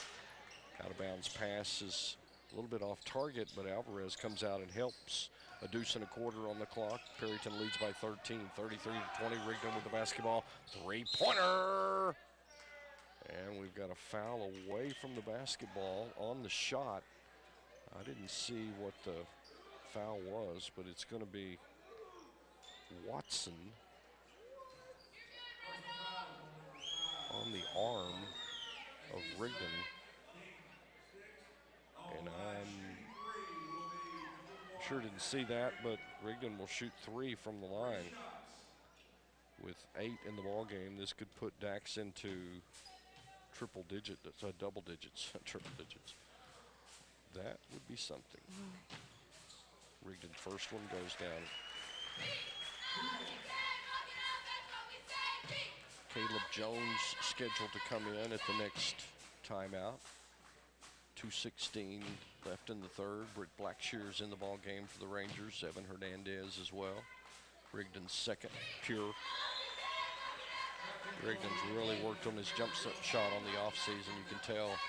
Out of bounds pass is a little bit off target, but Alvarez comes out and helps. A deuce and a quarter on the clock. Perryton leads by 13, 33-20. Rigdon with the basketball. Three-pointer! And we've got a foul away from the basketball on the shot. I didn't see what the foul was, but it's going to be Watson on the arm of Rigdon. And I'm sure didn't see that, but Rigdon will shoot 3 from the line. With 8 in the ball game, this could put Dax into double digits, triple digits. That would be something. Rigdon's first one goes down. Caleb Jones scheduled to come in at the next timeout. 2:16 left in the third. Britt Blackshear's in the ball game for the Rangers. Evan Hernandez as well. Rigdon's second pure. Rigdon's really worked on his jump shot on the offseason. You can tell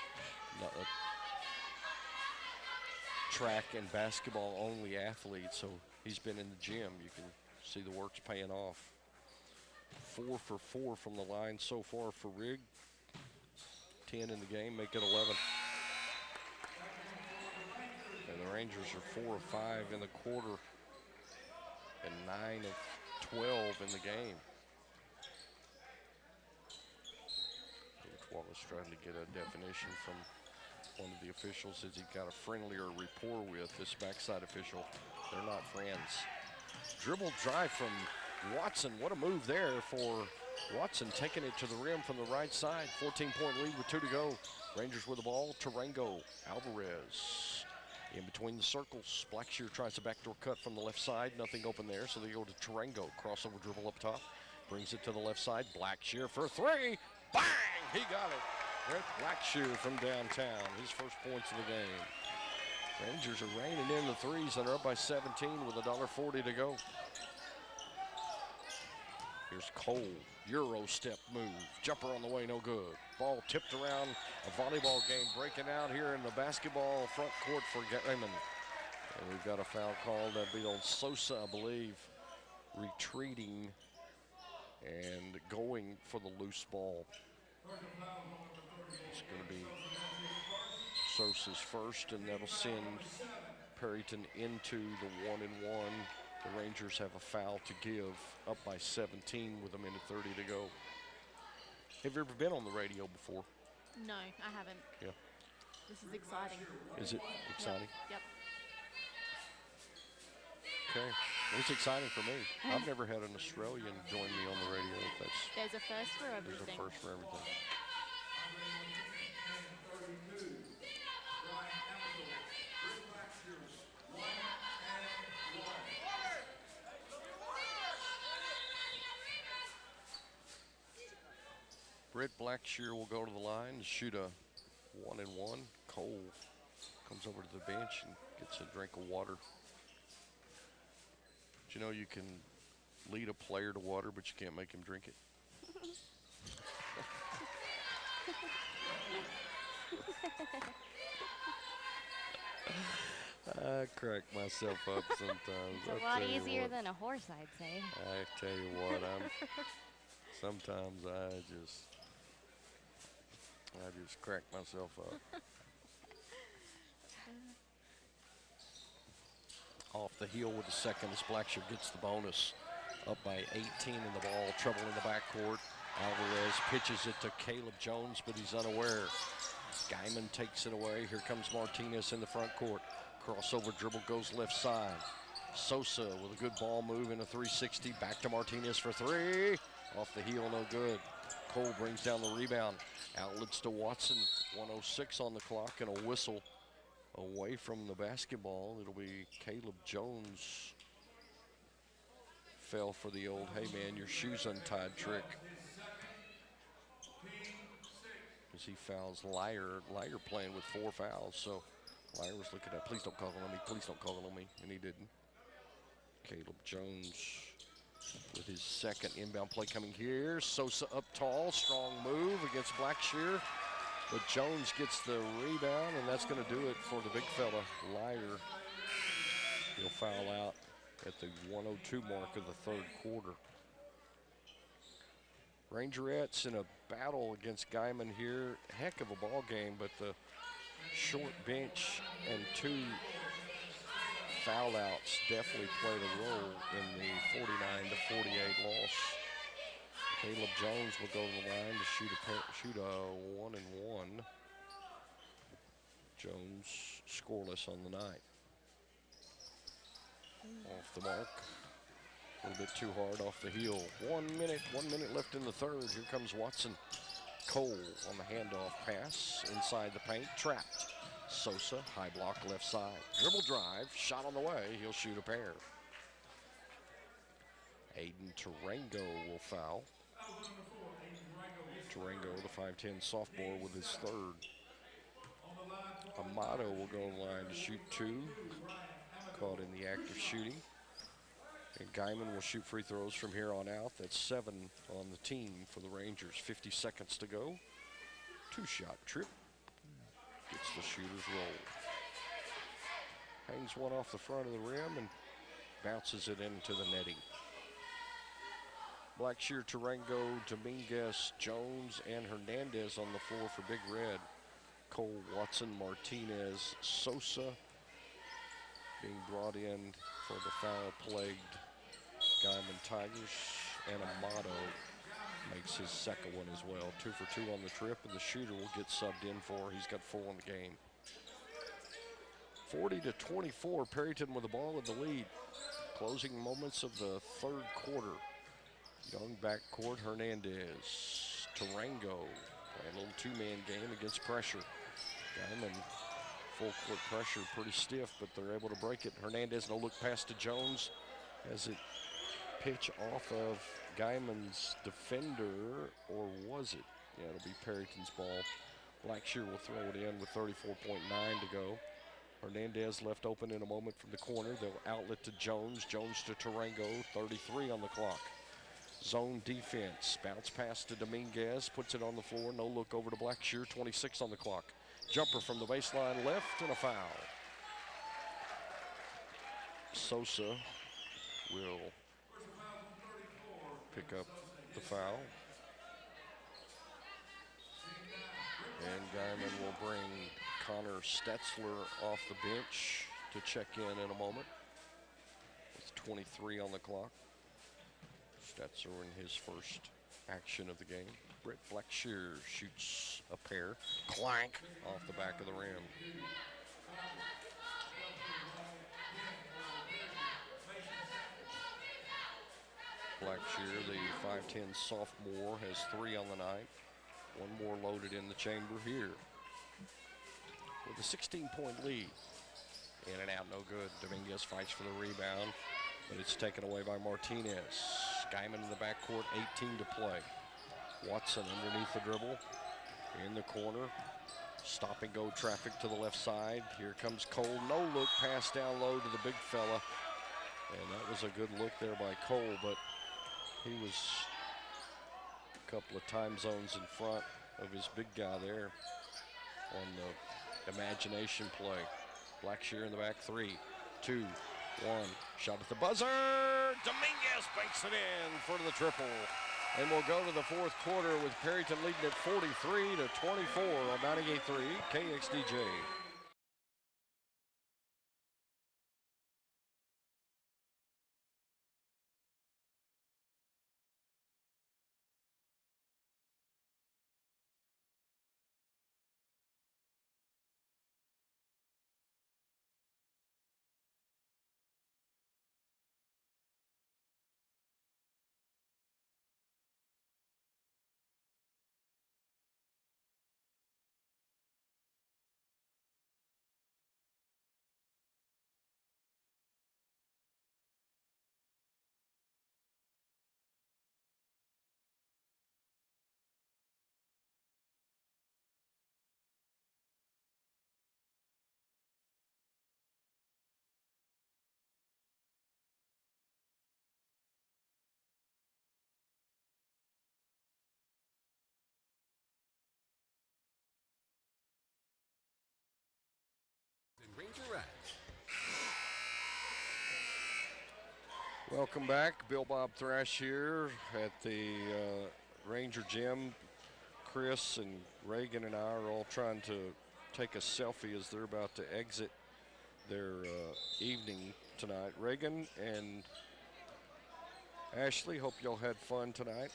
track and basketball only athlete, so he's been in the gym. You can see the work's paying off. 4 for 4 from the line so far for Rig. 10 in the game, make it 11. And the Rangers are 4 of 5 in the quarter and 9 of 12 in the game. Coach Wallace trying to get a definition from one of the officials as he got a friendlier rapport with this backside official. They're not friends. Dribble drive from Watson. What a move there for Watson, taking it to the rim from the right side. 14-point lead with 2 to go. Rangers with the ball. Tarango, Alvarez in between the circles. Blackshear tries a backdoor cut from the left side. Nothing open there, so they go to Tarango. Crossover dribble up top. Brings it to the left side. Blackshear for 3. Bang! He got it. Brett Blackshear from downtown, his first points of the game. Rangers are raining in the threes and are up by 17 with $1:40 to go. Here's Cole, Euro step move, jumper on the way, no good. Ball tipped around, a volleyball game breaking out here in the basketball front court for Guymon. And we've got a foul called, that'd be on Sosa, I believe, retreating and going for the loose ball. It's going to be Sosa's first, and that'll send Perryton into the 1-and-1. The Rangers have a foul to give, up by 17 with 1:30 to go. Have you ever been on the radio before? No, I haven't. Yeah. This is exciting. Is it exciting? Yep. Okay. Well, it's exciting for me. I've never had an Australian join me on the radio. There's a first for everything. There's a first for everything. Britt Blackshear will go to the line to shoot a 1-and-1. Cole comes over to the bench and gets a drink of water. But you know you can lead a player to water, but you can't make him drink it. I crack myself up sometimes. It's a lot easier than a horse, I'd say. I tell you what, sometimes I just crack myself up. Off the heel with the second as Blackshear gets the bonus. Up by 18 in the ball, trouble in the backcourt. Alvarez pitches it to Caleb Jones, but he's unaware. Guymon takes it away. Here comes Martinez in the front court. Crossover dribble goes left side. Sosa with a good ball move in a 360. Back to Martinez for three. Off the heel, no good. Cole brings down the rebound. Outlets to Watson. 1:06 on the clock and a whistle away from the basketball. It'll be Caleb Jones. Fell for the old, hey man, your shoe's untied trick. As he fouls Lyer. Lyer playing with 4 fouls, so Lyer was looking at, please don't call it on me, please don't call it on me, and he didn't. Caleb Jones with his second inbound play coming here. Sosa up tall, strong move against Blackshear, but Jones gets the rebound, and that's going to do it for the big fella, Lyer. He'll foul out at the 1:02 mark of the third quarter. Rangerettes in a battle against Guymon here. Heck of a ball game, but the short bench and 2 foul outs definitely played a role in the 49-48 loss. Caleb Jones will go to the line to shoot a 1-and-1. Jones scoreless on the night. Off the mark. A little bit too hard off the heel. 1 minute left in the third. Here comes Watson. Cole on the handoff pass inside the paint, trapped. Sosa, high block left side. Dribble drive, shot on the way. He'll shoot a pair. Aiden Tarango will foul. Tarango, the 5'10 sophomore, with his third. Amato will go on the line to shoot 2. Caught in the act of shooting. And Guymon will shoot free throws from here on out. That's 7 on the team for the Rangers. 50 seconds to go. 2-shot trip. Gets the shooter's roll. Hangs one off the front of the rim and bounces it into the netting. Blackshear, Tarango, Dominguez, Jones, and Hernandez on the floor for Big Red. Cole, Watson, Martinez, Sosa being brought in for the foul-plagued Guymon Tigers, and Amato makes his second one as well. 2 for 2 on the trip, and the shooter will get subbed in for. He's got 4 in the game. 40-24, Perryton with the ball in the lead. Closing moments of the third quarter. Young backcourt, Hernandez, Tarango, playing a little 2-man game against pressure. Guymon full court pressure, pretty stiff, but they're able to break it. Hernandez, no look pass to Jones as it pitch off of Guymon's defender, or was it? Yeah, it'll be Perryton's ball. Blackshear will throw it in with 34.9 to go. Hernandez left open in a moment from the corner. They'll outlet to Jones. Jones to Tarango, 33 on the clock. Zone defense. Bounce pass to Dominguez. Puts it on the floor. No look over to Blackshear, 26 on the clock. Jumper from the baseline left and a foul. Sosa will pick up the foul. And Guymon will bring Connor Stetzler off the bench to check in a moment with 23 on the clock. Stetzler in his first action of the game. Brett Blackshear shoots a pair. Clank off the back of the rim. Blackshear, the 5'10 sophomore, has 3 on the night. One more loaded in the chamber here. With a 16-point lead. In and out, no good. Dominguez fights for the rebound, but it's taken away by Martinez. Guymon in the backcourt, 18 to play. Watson underneath the dribble, in the corner. Stop and go traffic to the left side. Here comes Cole, no look, pass down low to the big fella. And that was a good look there by Cole, but he was a couple of time zones in front of his big guy there on the imagination play. Blackshear in the back, 3, 2, 1. Shot at the buzzer. Dominguez banks it in for the triple. And we'll go to the fourth quarter with Perryton leading at 43 to 24 on 98.3 KXDJ. Rangerettes. Welcome back. Bill Bob Thrash here at the Ranger Gym. Chris and Reagan and I are all trying to take a selfie as they're about to exit their evening tonight. Reagan and Ashley, hope y'all had fun tonight.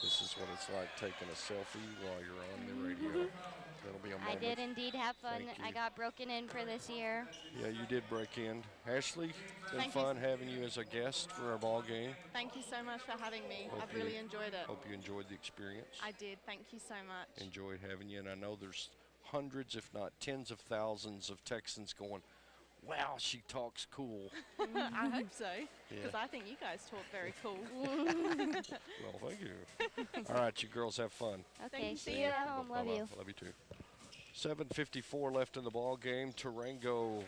This is what it's like taking a selfie while you're on the radio. That'll be a moment. I did indeed have fun. Thank you. I got broken in for this year. Yeah, you did break in. Ashley, been Thank fun you. having you as a guest for our ball game. Thank you so much for having me. Hope I've really enjoyed it. Hope you enjoyed the experience. I did. Thank you so much. Enjoyed having you, and I know there's hundreds, if not tens of thousands of Texans going, wow, she talks cool. I hope so, because Yeah. I think you guys talk very cool. Well, thank you. All right, you girls have fun. Okay, you. see you at home. Love Bye-bye. you. Love you too. 7:54 left in the ball game. Tarango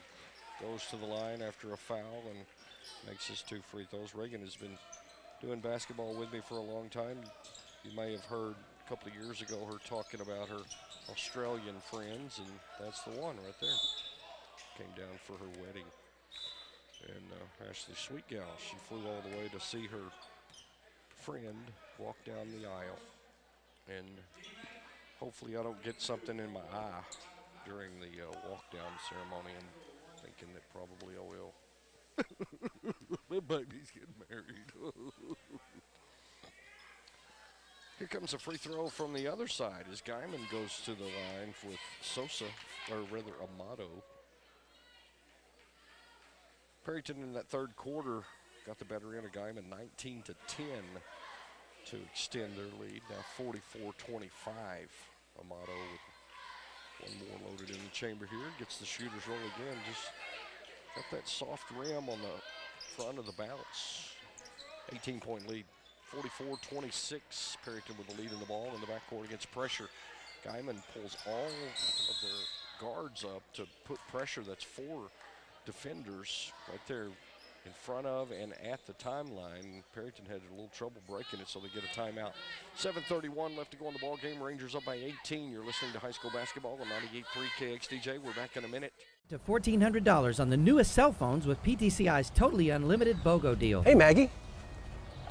goes to the line after a foul and makes his 2 free throws. Reagan has been doing basketball with me for a long time. You may have heard a couple of years ago her talking about her Australian friends, and that's the one right there. Came down for her wedding. And Ashley, sweet gal, she flew all the way to see her friend walk down the aisle. And hopefully I don't get something in my eye during the walk down ceremony. I'm thinking that probably I will. My baby's getting married. Here comes a free throw from the other side as Guymon goes to the line with Sosa, or rather Amato. Perryton in that third quarter got the better end of Guymon, 19 to 10 to extend their lead. Now 44-25. Amato with one more loaded in the chamber here. Gets the shooter's roll again. Just got that soft rim on the front of the bounce. 18-point lead 44-26. Perryton with the lead in the ball in the backcourt against pressure. Guymon pulls all of their guards up to put pressure. That's 4 defenders right there in front of and at the timeline. Perryton had a little trouble breaking it, so they get a timeout. 7:31 left to go in the ball game. Rangers up by 18. You're listening to high school basketball on 98.3 KXDJ. We're back in a minute. To $1,400 on the newest cell phones with PTCI's totally unlimited BOGO deal. Hey, Maggie.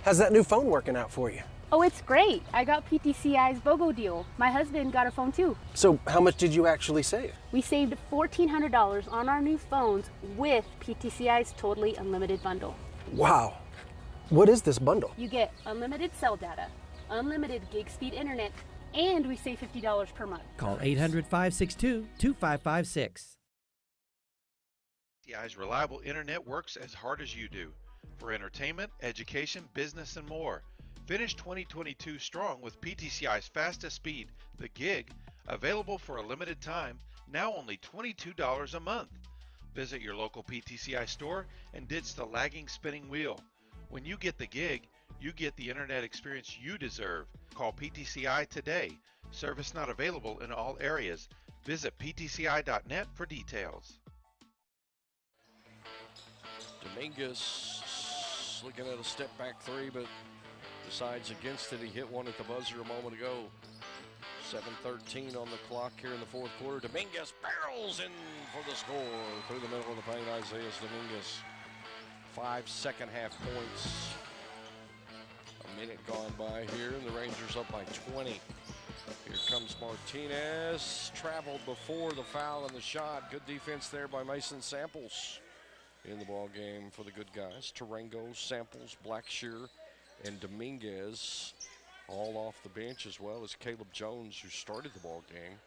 How's that new phone working out for you? Oh, it's great. I got PTCI's BOGO deal. My husband got a phone too. So how much did you actually save? We saved $1,400 on our new phones with PTCI's totally unlimited bundle. Wow. What is this bundle? You get unlimited cell data, unlimited gig speed internet, and we save $50 per month. Call 800-562-2556. PTCI's reliable internet works as hard as you do for entertainment, education, business, and more. Finish 2022 strong with PTCI's fastest speed, the gig, available for a limited time, now only $22 a month. Visit your local PTCI store and ditch the lagging spinning wheel. When you get the gig, you get the internet experience you deserve. Call PTCI today. Service not available in all areas. Visit ptci.net for details. Dominguez looking at a step back 3, but decides against it. He hit one at the buzzer a moment ago. 7:13 on the clock here in the fourth quarter. Dominguez barrels in for the score. Through the middle of the paint, Isaiah Dominguez. 5 second-half points. A minute gone by here, and the Rangers up by 20. Here comes Martinez. Traveled before the foul and the shot. Good defense there by Mason Samples in the ball game for the good guys. Tarango, Samples, Blackshear, and Dominguez all off the bench, as well as Caleb Jones, who started the ball game,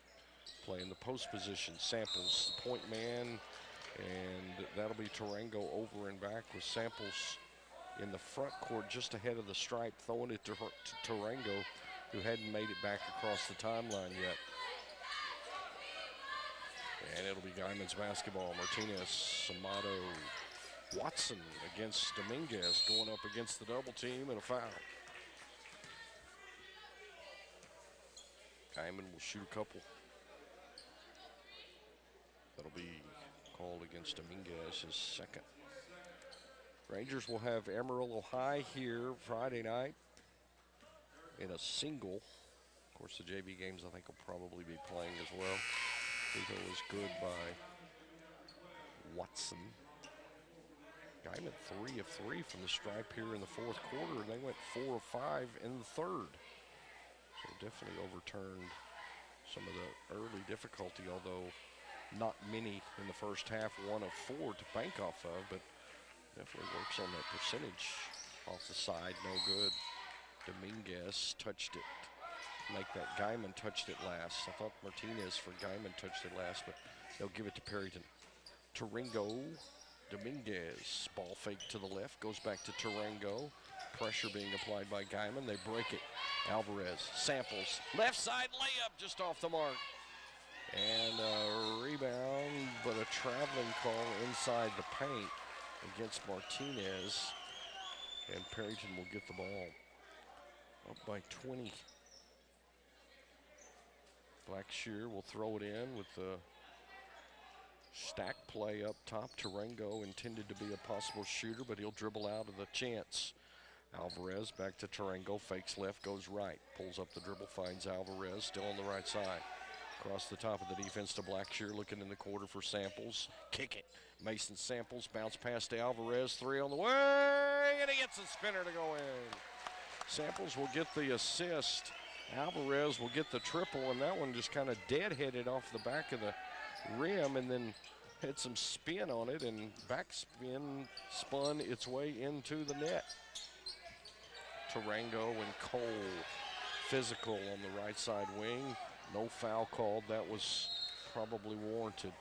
playing the post position. Samples, the point man, and that'll be Tarango over and back with Samples in the front court just ahead of the stripe, throwing it to Tarango, who hadn't made it back across the timeline yet. And it'll be Guymon's basketball. Martinez, Amato, Watson against Dominguez, going up against the double team and a foul. Guymon will shoot a couple. That'll be called against Dominguez, his second. Rangers will have Amarillo High here Friday night in a single. Of course, the JV games I think will probably be playing as well. Free throw is good by Watson. Guymon 3 of 3 from the stripe here in the fourth quarter, and they went 4 of 5 in the third. So definitely overturned some of the early difficulty, although not many in the first half. 1 of 4 to bank off of, but definitely works on that percentage off the side. No good. Dominguez touched it. Make that Guymon touched it last. I thought Martinez for Guymon touched it last, but they'll give it to Perryton. Tarango, Dominguez, ball fake to the left, goes back to Tarango. Pressure being applied by Guymon. They break it. Alvarez, Samples, left side layup just off the mark. And a rebound, but a traveling call inside the paint against Martinez. And Perryton will get the ball. Up by 20. Blackshear will throw it in with the stack play up top. Tarango intended to be a possible shooter, but he'll dribble out of the chance. Alvarez back to Tarango, fakes left, goes right. Pulls up the dribble, finds Alvarez, still on the right side. Across the top of the defense to Blackshear, looking in the quarter for Samples. Kick it. Mason Samples, bounce pass to Alvarez, 3 on the way, and he gets a spinner to go in. Samples will get the assist. Alvarez will get the triple, and that one just kind of deadheaded off the back of the rim and then had some spin on it, and backspin spun its way into the net. Tarango and Cole physical on the right side wing. No foul called. That was probably warranted.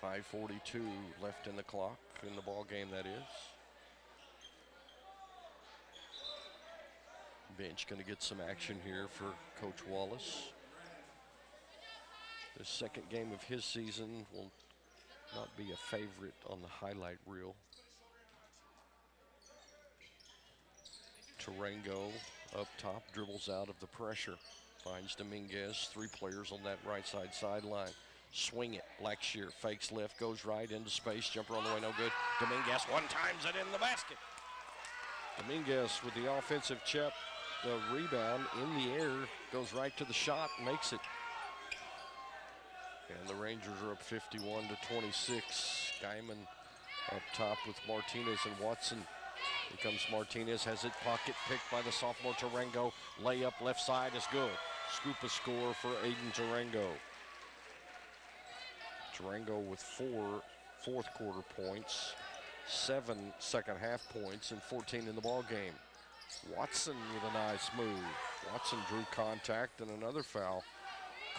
5:42 left in the clock, in the ball game that is. Bench going to get some action here for Coach Wallace. The second game of his season will not be a favorite on the highlight reel. Tarango up top, dribbles out of the pressure. Finds Dominguez, 3 players on that right side sideline. Swing it, Blackshear fakes left, goes right into space, jumper on the way, no good. Dominguez one times it in the basket. Dominguez with the offensive check, the rebound in the air, goes right to the shot, makes it. And the Rangers are up 51-26. Guymon up top with Martinez and Watson. Here comes Martinez, has it pocket picked by the sophomore Tarango. Layup left side is good. Scoop a score for Aiden Tarango. Tarango with 4 fourth quarter points, 7 second half points, and 14 in the ball game. Watson with a nice move. Watson drew contact and another foul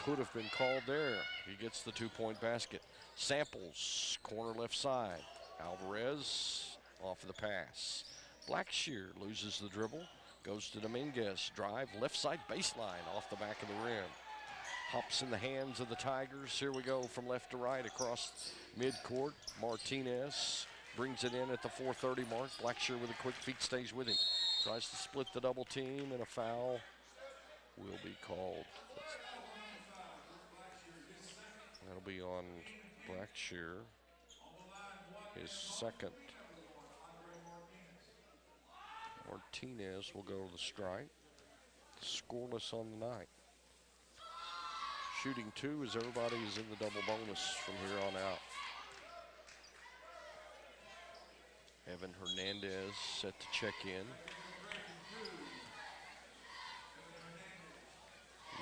could have been called there. He gets the 2-point basket. Samples, corner left side. Alvarez off of the pass. Blackshear loses the dribble, goes to Dominguez. Drive, left side baseline off the back of the rim. Hops in the hands of the Tigers. Here we go from left to right across midcourt. Martinez brings it in at the 4:30 mark. Blackshear with a quick feet stays with him. Tries to split the double team, and a foul will be called. That'll be on Blackshear, his second. Martinez will go to the strike. Scoreless on the night. Shooting 2 as everybody is in the double bonus from here on out. Evan Hernandez set to check in.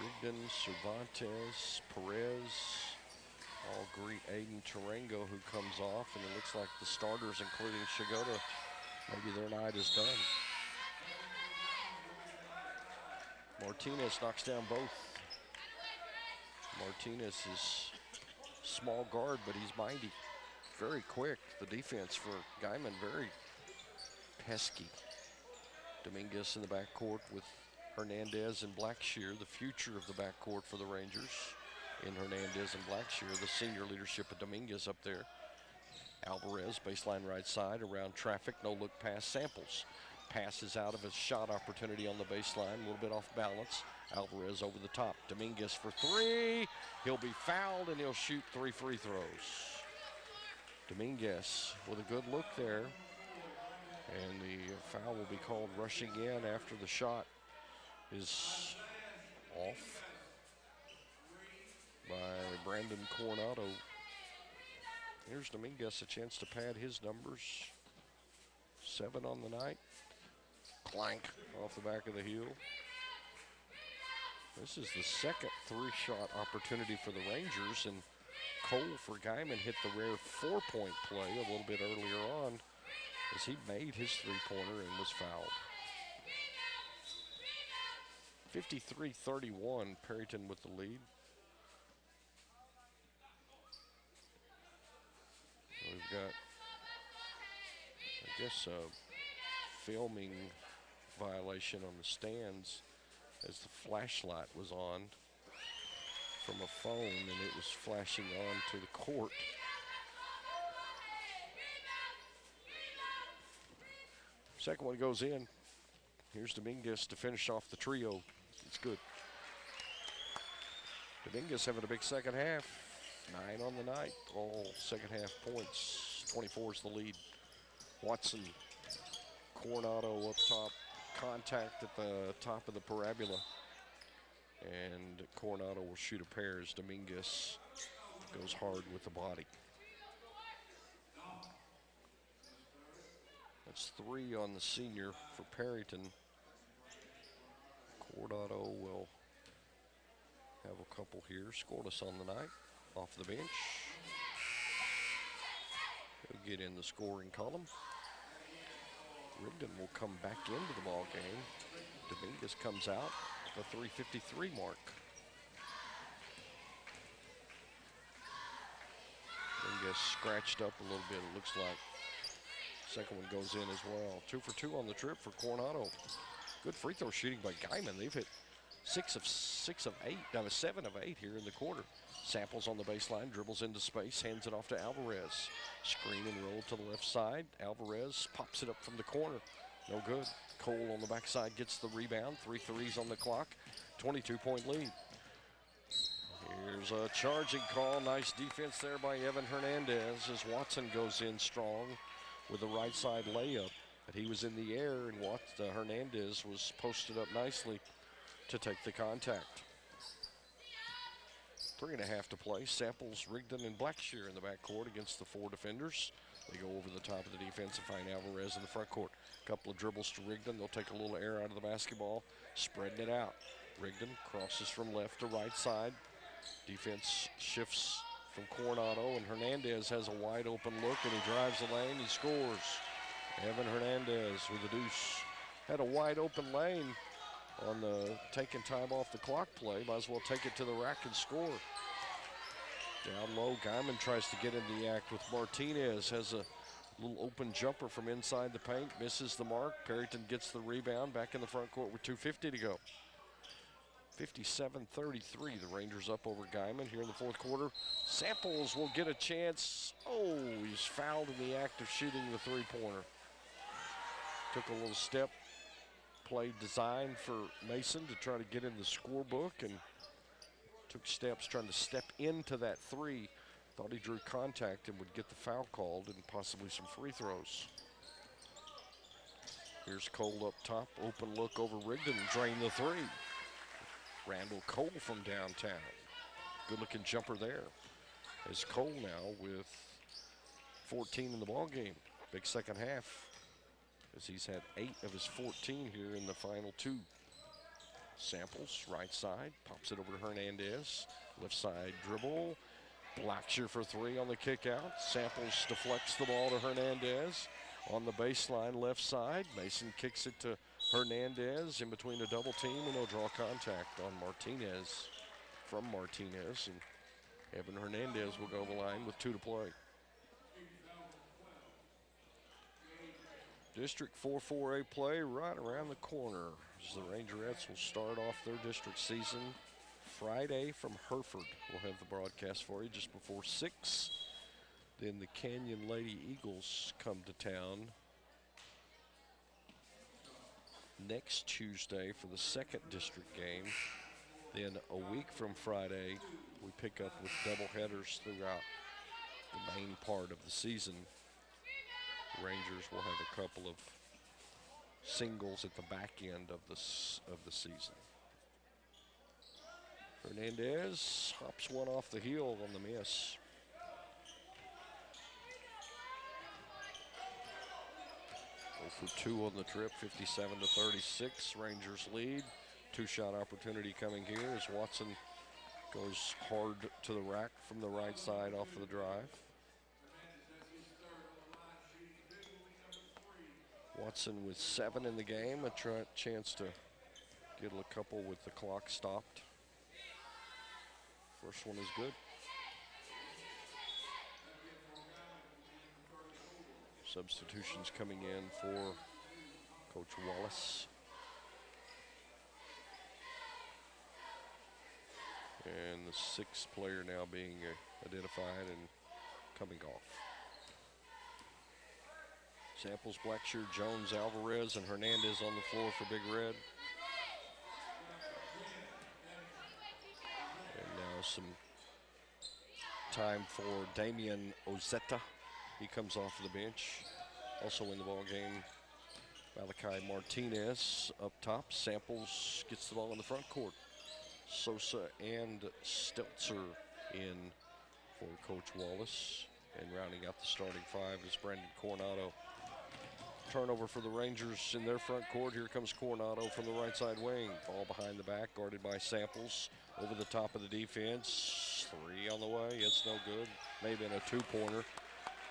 Rigdon, Cervantes, Perez all greet Aiden Tarango, who comes off, and it looks like the starters, including Shigota, maybe their night is done. Martinez knocks down both. Martinez is small guard, but he's mighty. Very quick. The defense for Guymon, very pesky. Dominguez in the backcourt with Hernandez and Blackshear, the future of the backcourt for the Rangers. In Hernandez and Blackshear, the senior leadership of Dominguez up there. Alvarez, baseline right side, around traffic, no look pass. Samples. Passes out of his shot opportunity on the baseline, a little bit off balance. Alvarez over the top. Dominguez for 3. He'll be fouled and he'll shoot 3 free throws. Dominguez with a good look there. And the foul will be called rushing in after the shot is off by Brandon Coronado. Here's Dominguez, a chance to pad his numbers. 7 on the night. Clank off the back of the heel. This is the second 3-shot opportunity for the Rangers, and Cole for Guymon hit the rare 4-point play a little bit earlier on as he made his 3-pointer and was fouled. 53-31, Perryton with the lead. We've got, I guess, a filming violation on the stands as the flashlight was on from a phone and it was flashing on to the court. Second one goes in. Here's Dominguez to finish off the trio. It's good. Dominguez having a big second half. 9 on the night, all second half points. 24 is the lead. Watson, Coronado up top. Contact at the top of the parabola. And Coronado will shoot a pair as Dominguez goes hard with the body. That's 3 on the senior for Perryton. Coronado will have a couple here. Scoreless on the night. Off the bench. He'll get in the scoring column. Rigdon will come back into the ball game. Dominguez comes out at the 3:53 mark. Dominguez scratched up a little bit, it looks like. Second one goes in as well. 2 for 2 on the trip for Coronado. Good free throw shooting by Guymon. They've hit 7 of 8 here in the quarter. Samples on the baseline, dribbles into space, hands it off to Alvarez. Screen and roll to the left side. Alvarez pops it up from the corner. No good. Cole on the backside gets the rebound. 3 threes on the clock. 22-point lead. Here's a charging call. Nice defense there by Evan Hernandez as Watson goes in strong with a right side layup. But he was in the air, and Hernandez was posted up nicely to take the contact. 3.5 to play. Samples, Rigdon, and Blackshear in the backcourt against the 4 defenders. They go over the top of the defense and find Alvarez in the front court. Couple of dribbles to Rigdon. They'll take a little air out of the basketball, spreading it out. Rigdon crosses from left to right side. Defense shifts from Coronado, and Hernandez has a wide open look, and he drives the lane. He scores. Evan Hernandez with the deuce. Had a wide open lane on the taking time off the clock play. Might as well take it to the rack and score. Down low, Guymon tries to get into the act with Martinez. Has a little open jumper from inside the paint. Misses the mark. Perryton gets the rebound back in the front court with 2:50 to go. 57-33, the Rangers up over Guymon here in the fourth quarter. Samples will get a chance. Oh, he's fouled in the act of shooting the three-pointer. Took a little step, play designed for Mason to try to get in the scorebook, and took steps trying to step into that three. Thought he drew contact and would get the foul called and possibly some free throws. Here's Cole up top, open look over Rigdon, drain the three. Randall Cole from downtown. Good looking jumper there. As Cole now with 14 in the ball game. Big second half, as he's had 8 of his 14 here in the final 2. Samples, right side, pops it over to Hernandez. Left side dribble. Blackshear for 3 on the kick out. Samples deflects the ball to Hernandez. On the baseline left side, Mason kicks it to Hernandez in between a double team, and he'll draw contact on Martinez, from Martinez, and Evan Hernandez will go the line with 2 to play. District 4-4A play right around the corner as the Rangerettes will start off their district season Friday from Hereford. We'll have the broadcast for you just before 6. Then the Canyon Lady Eagles come to town next Tuesday for the second district game. Then a week from Friday, we pick up with double headers throughout the main part of the season. The Rangers will have a couple of singles at the back end of the season. Hernandez hops one off the heel on the miss. For 2 on the trip, 57-36. Rangers lead. 2-shot opportunity coming here as Watson goes hard to the rack from the right side off of the drive. Watson with 7 in the game, a chance to get a couple with the clock stopped. First one is good. Substitutions coming in for Coach Wallace. And the 6th player now being identified and coming off. Samples, Blackshear, Jones, Alvarez, and Hernandez on the floor for Big Red. And now some time for Damian Ozetta. He comes off the bench. Also in the ball game, Malachi Martinez up top. Samples gets the ball in the front court. Sosa and Stelzer in for Coach Wallace. And rounding out the starting 5 is Brandon Coronado. Turnover for the Rangers in their front court. Here comes Coronado from the right side wing. Ball behind the back, guarded by Samples. Over the top of the defense. 3 on the way. It's no good. Maybe in a 2-pointer.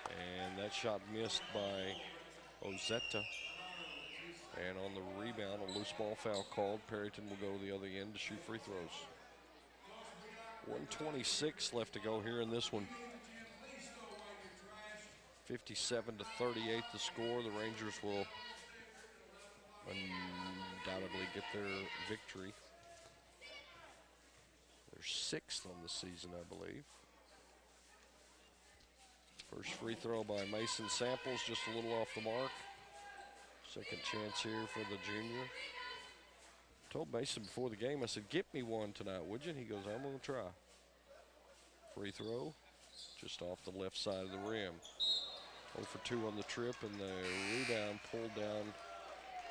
And that shot missed by Ozetta. And on the rebound, a loose ball foul called. Perryton will go to the other end to shoot free throws. 1:26 left to go here in this one. 57-38 the score. The Rangers will undoubtedly get their victory. They're 6th on the season, I believe. First free throw by Mason Samples, just a little off the mark. Second chance here for the junior. Told Mason before the game, I said, get me one tonight, would you? And he goes, I'm going to try. Free throw, just off the left side of the rim. 0 for 2 on the trip, and the rebound pulled down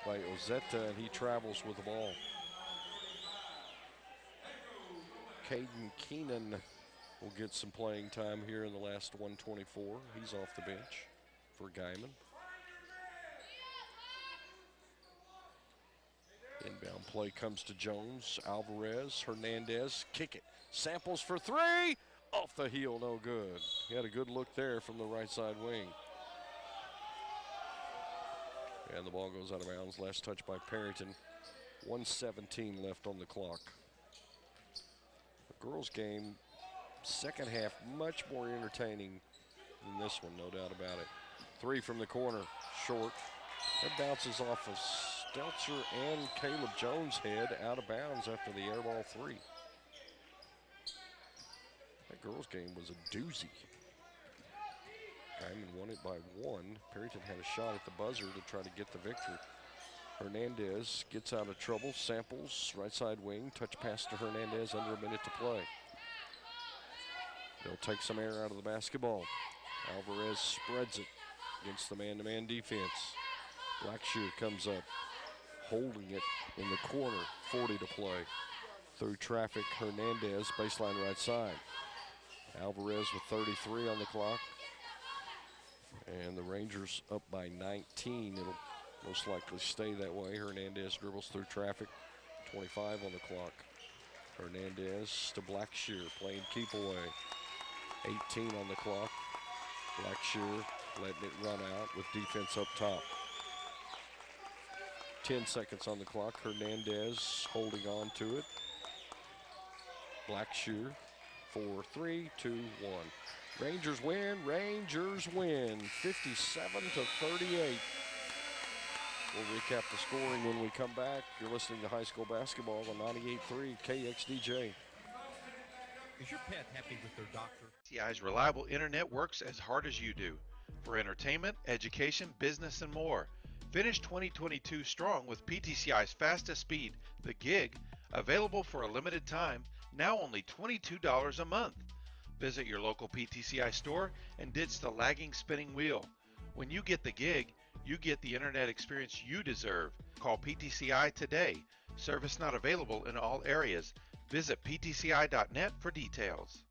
by Ozetta, and he travels with the ball. Caden Keenan will get some playing time here in the last 124. He's off the bench for Guymon. Inbound play comes to Jones. Alvarez, Hernandez, kick it. Samples for 3. Off the heel, no good. He had a good look there from the right side wing. And the ball goes out of bounds. Last touch by Perryton. 1:17 left on the clock. The girls' game, second half, much more entertaining than this one, no doubt about it. 3 from the corner, short. That bounces off of Stelzer and Caleb Jones' head out of bounds after the air ball 3. That girls' game was a doozy. Guymon won it by 1. Perryton had a shot at the buzzer to try to get the victory. Hernandez gets out of trouble, samples, right side wing, touch pass to Hernandez, under a minute to play. They'll take some air out of the basketball. Alvarez spreads it against the man-to-man defense. Blackshear comes up, holding it in the corner, 40 to play. Through traffic, Hernandez, baseline right side. Alvarez with 33 on the clock. And the Rangers up by 19. It'll most likely stay that way. Hernandez dribbles through traffic, 25 on the clock. Hernandez to Blackshear, playing keep away. 18 on the clock. Blackshear letting it run out with defense up top. 10 seconds on the clock. Hernandez holding on to it. Blackshear for 3, 2, 1. Rangers win, 57 to 38. We'll recap the scoring when we come back. You're listening to high school basketball on 98.3 KXDJ. Is your pet happy with their doctor? PTCI's reliable internet works as hard as you do for entertainment, education, business, and more. Finish 2022 strong with PTCI's fastest speed, the Gig, available for a limited time, now only $22 a month. Visit your local PTCI store and ditch the lagging spinning wheel. When you get the Gig, you get the internet experience you deserve. Call PTCI today. Service not available in all areas. Visit ptci.net for details.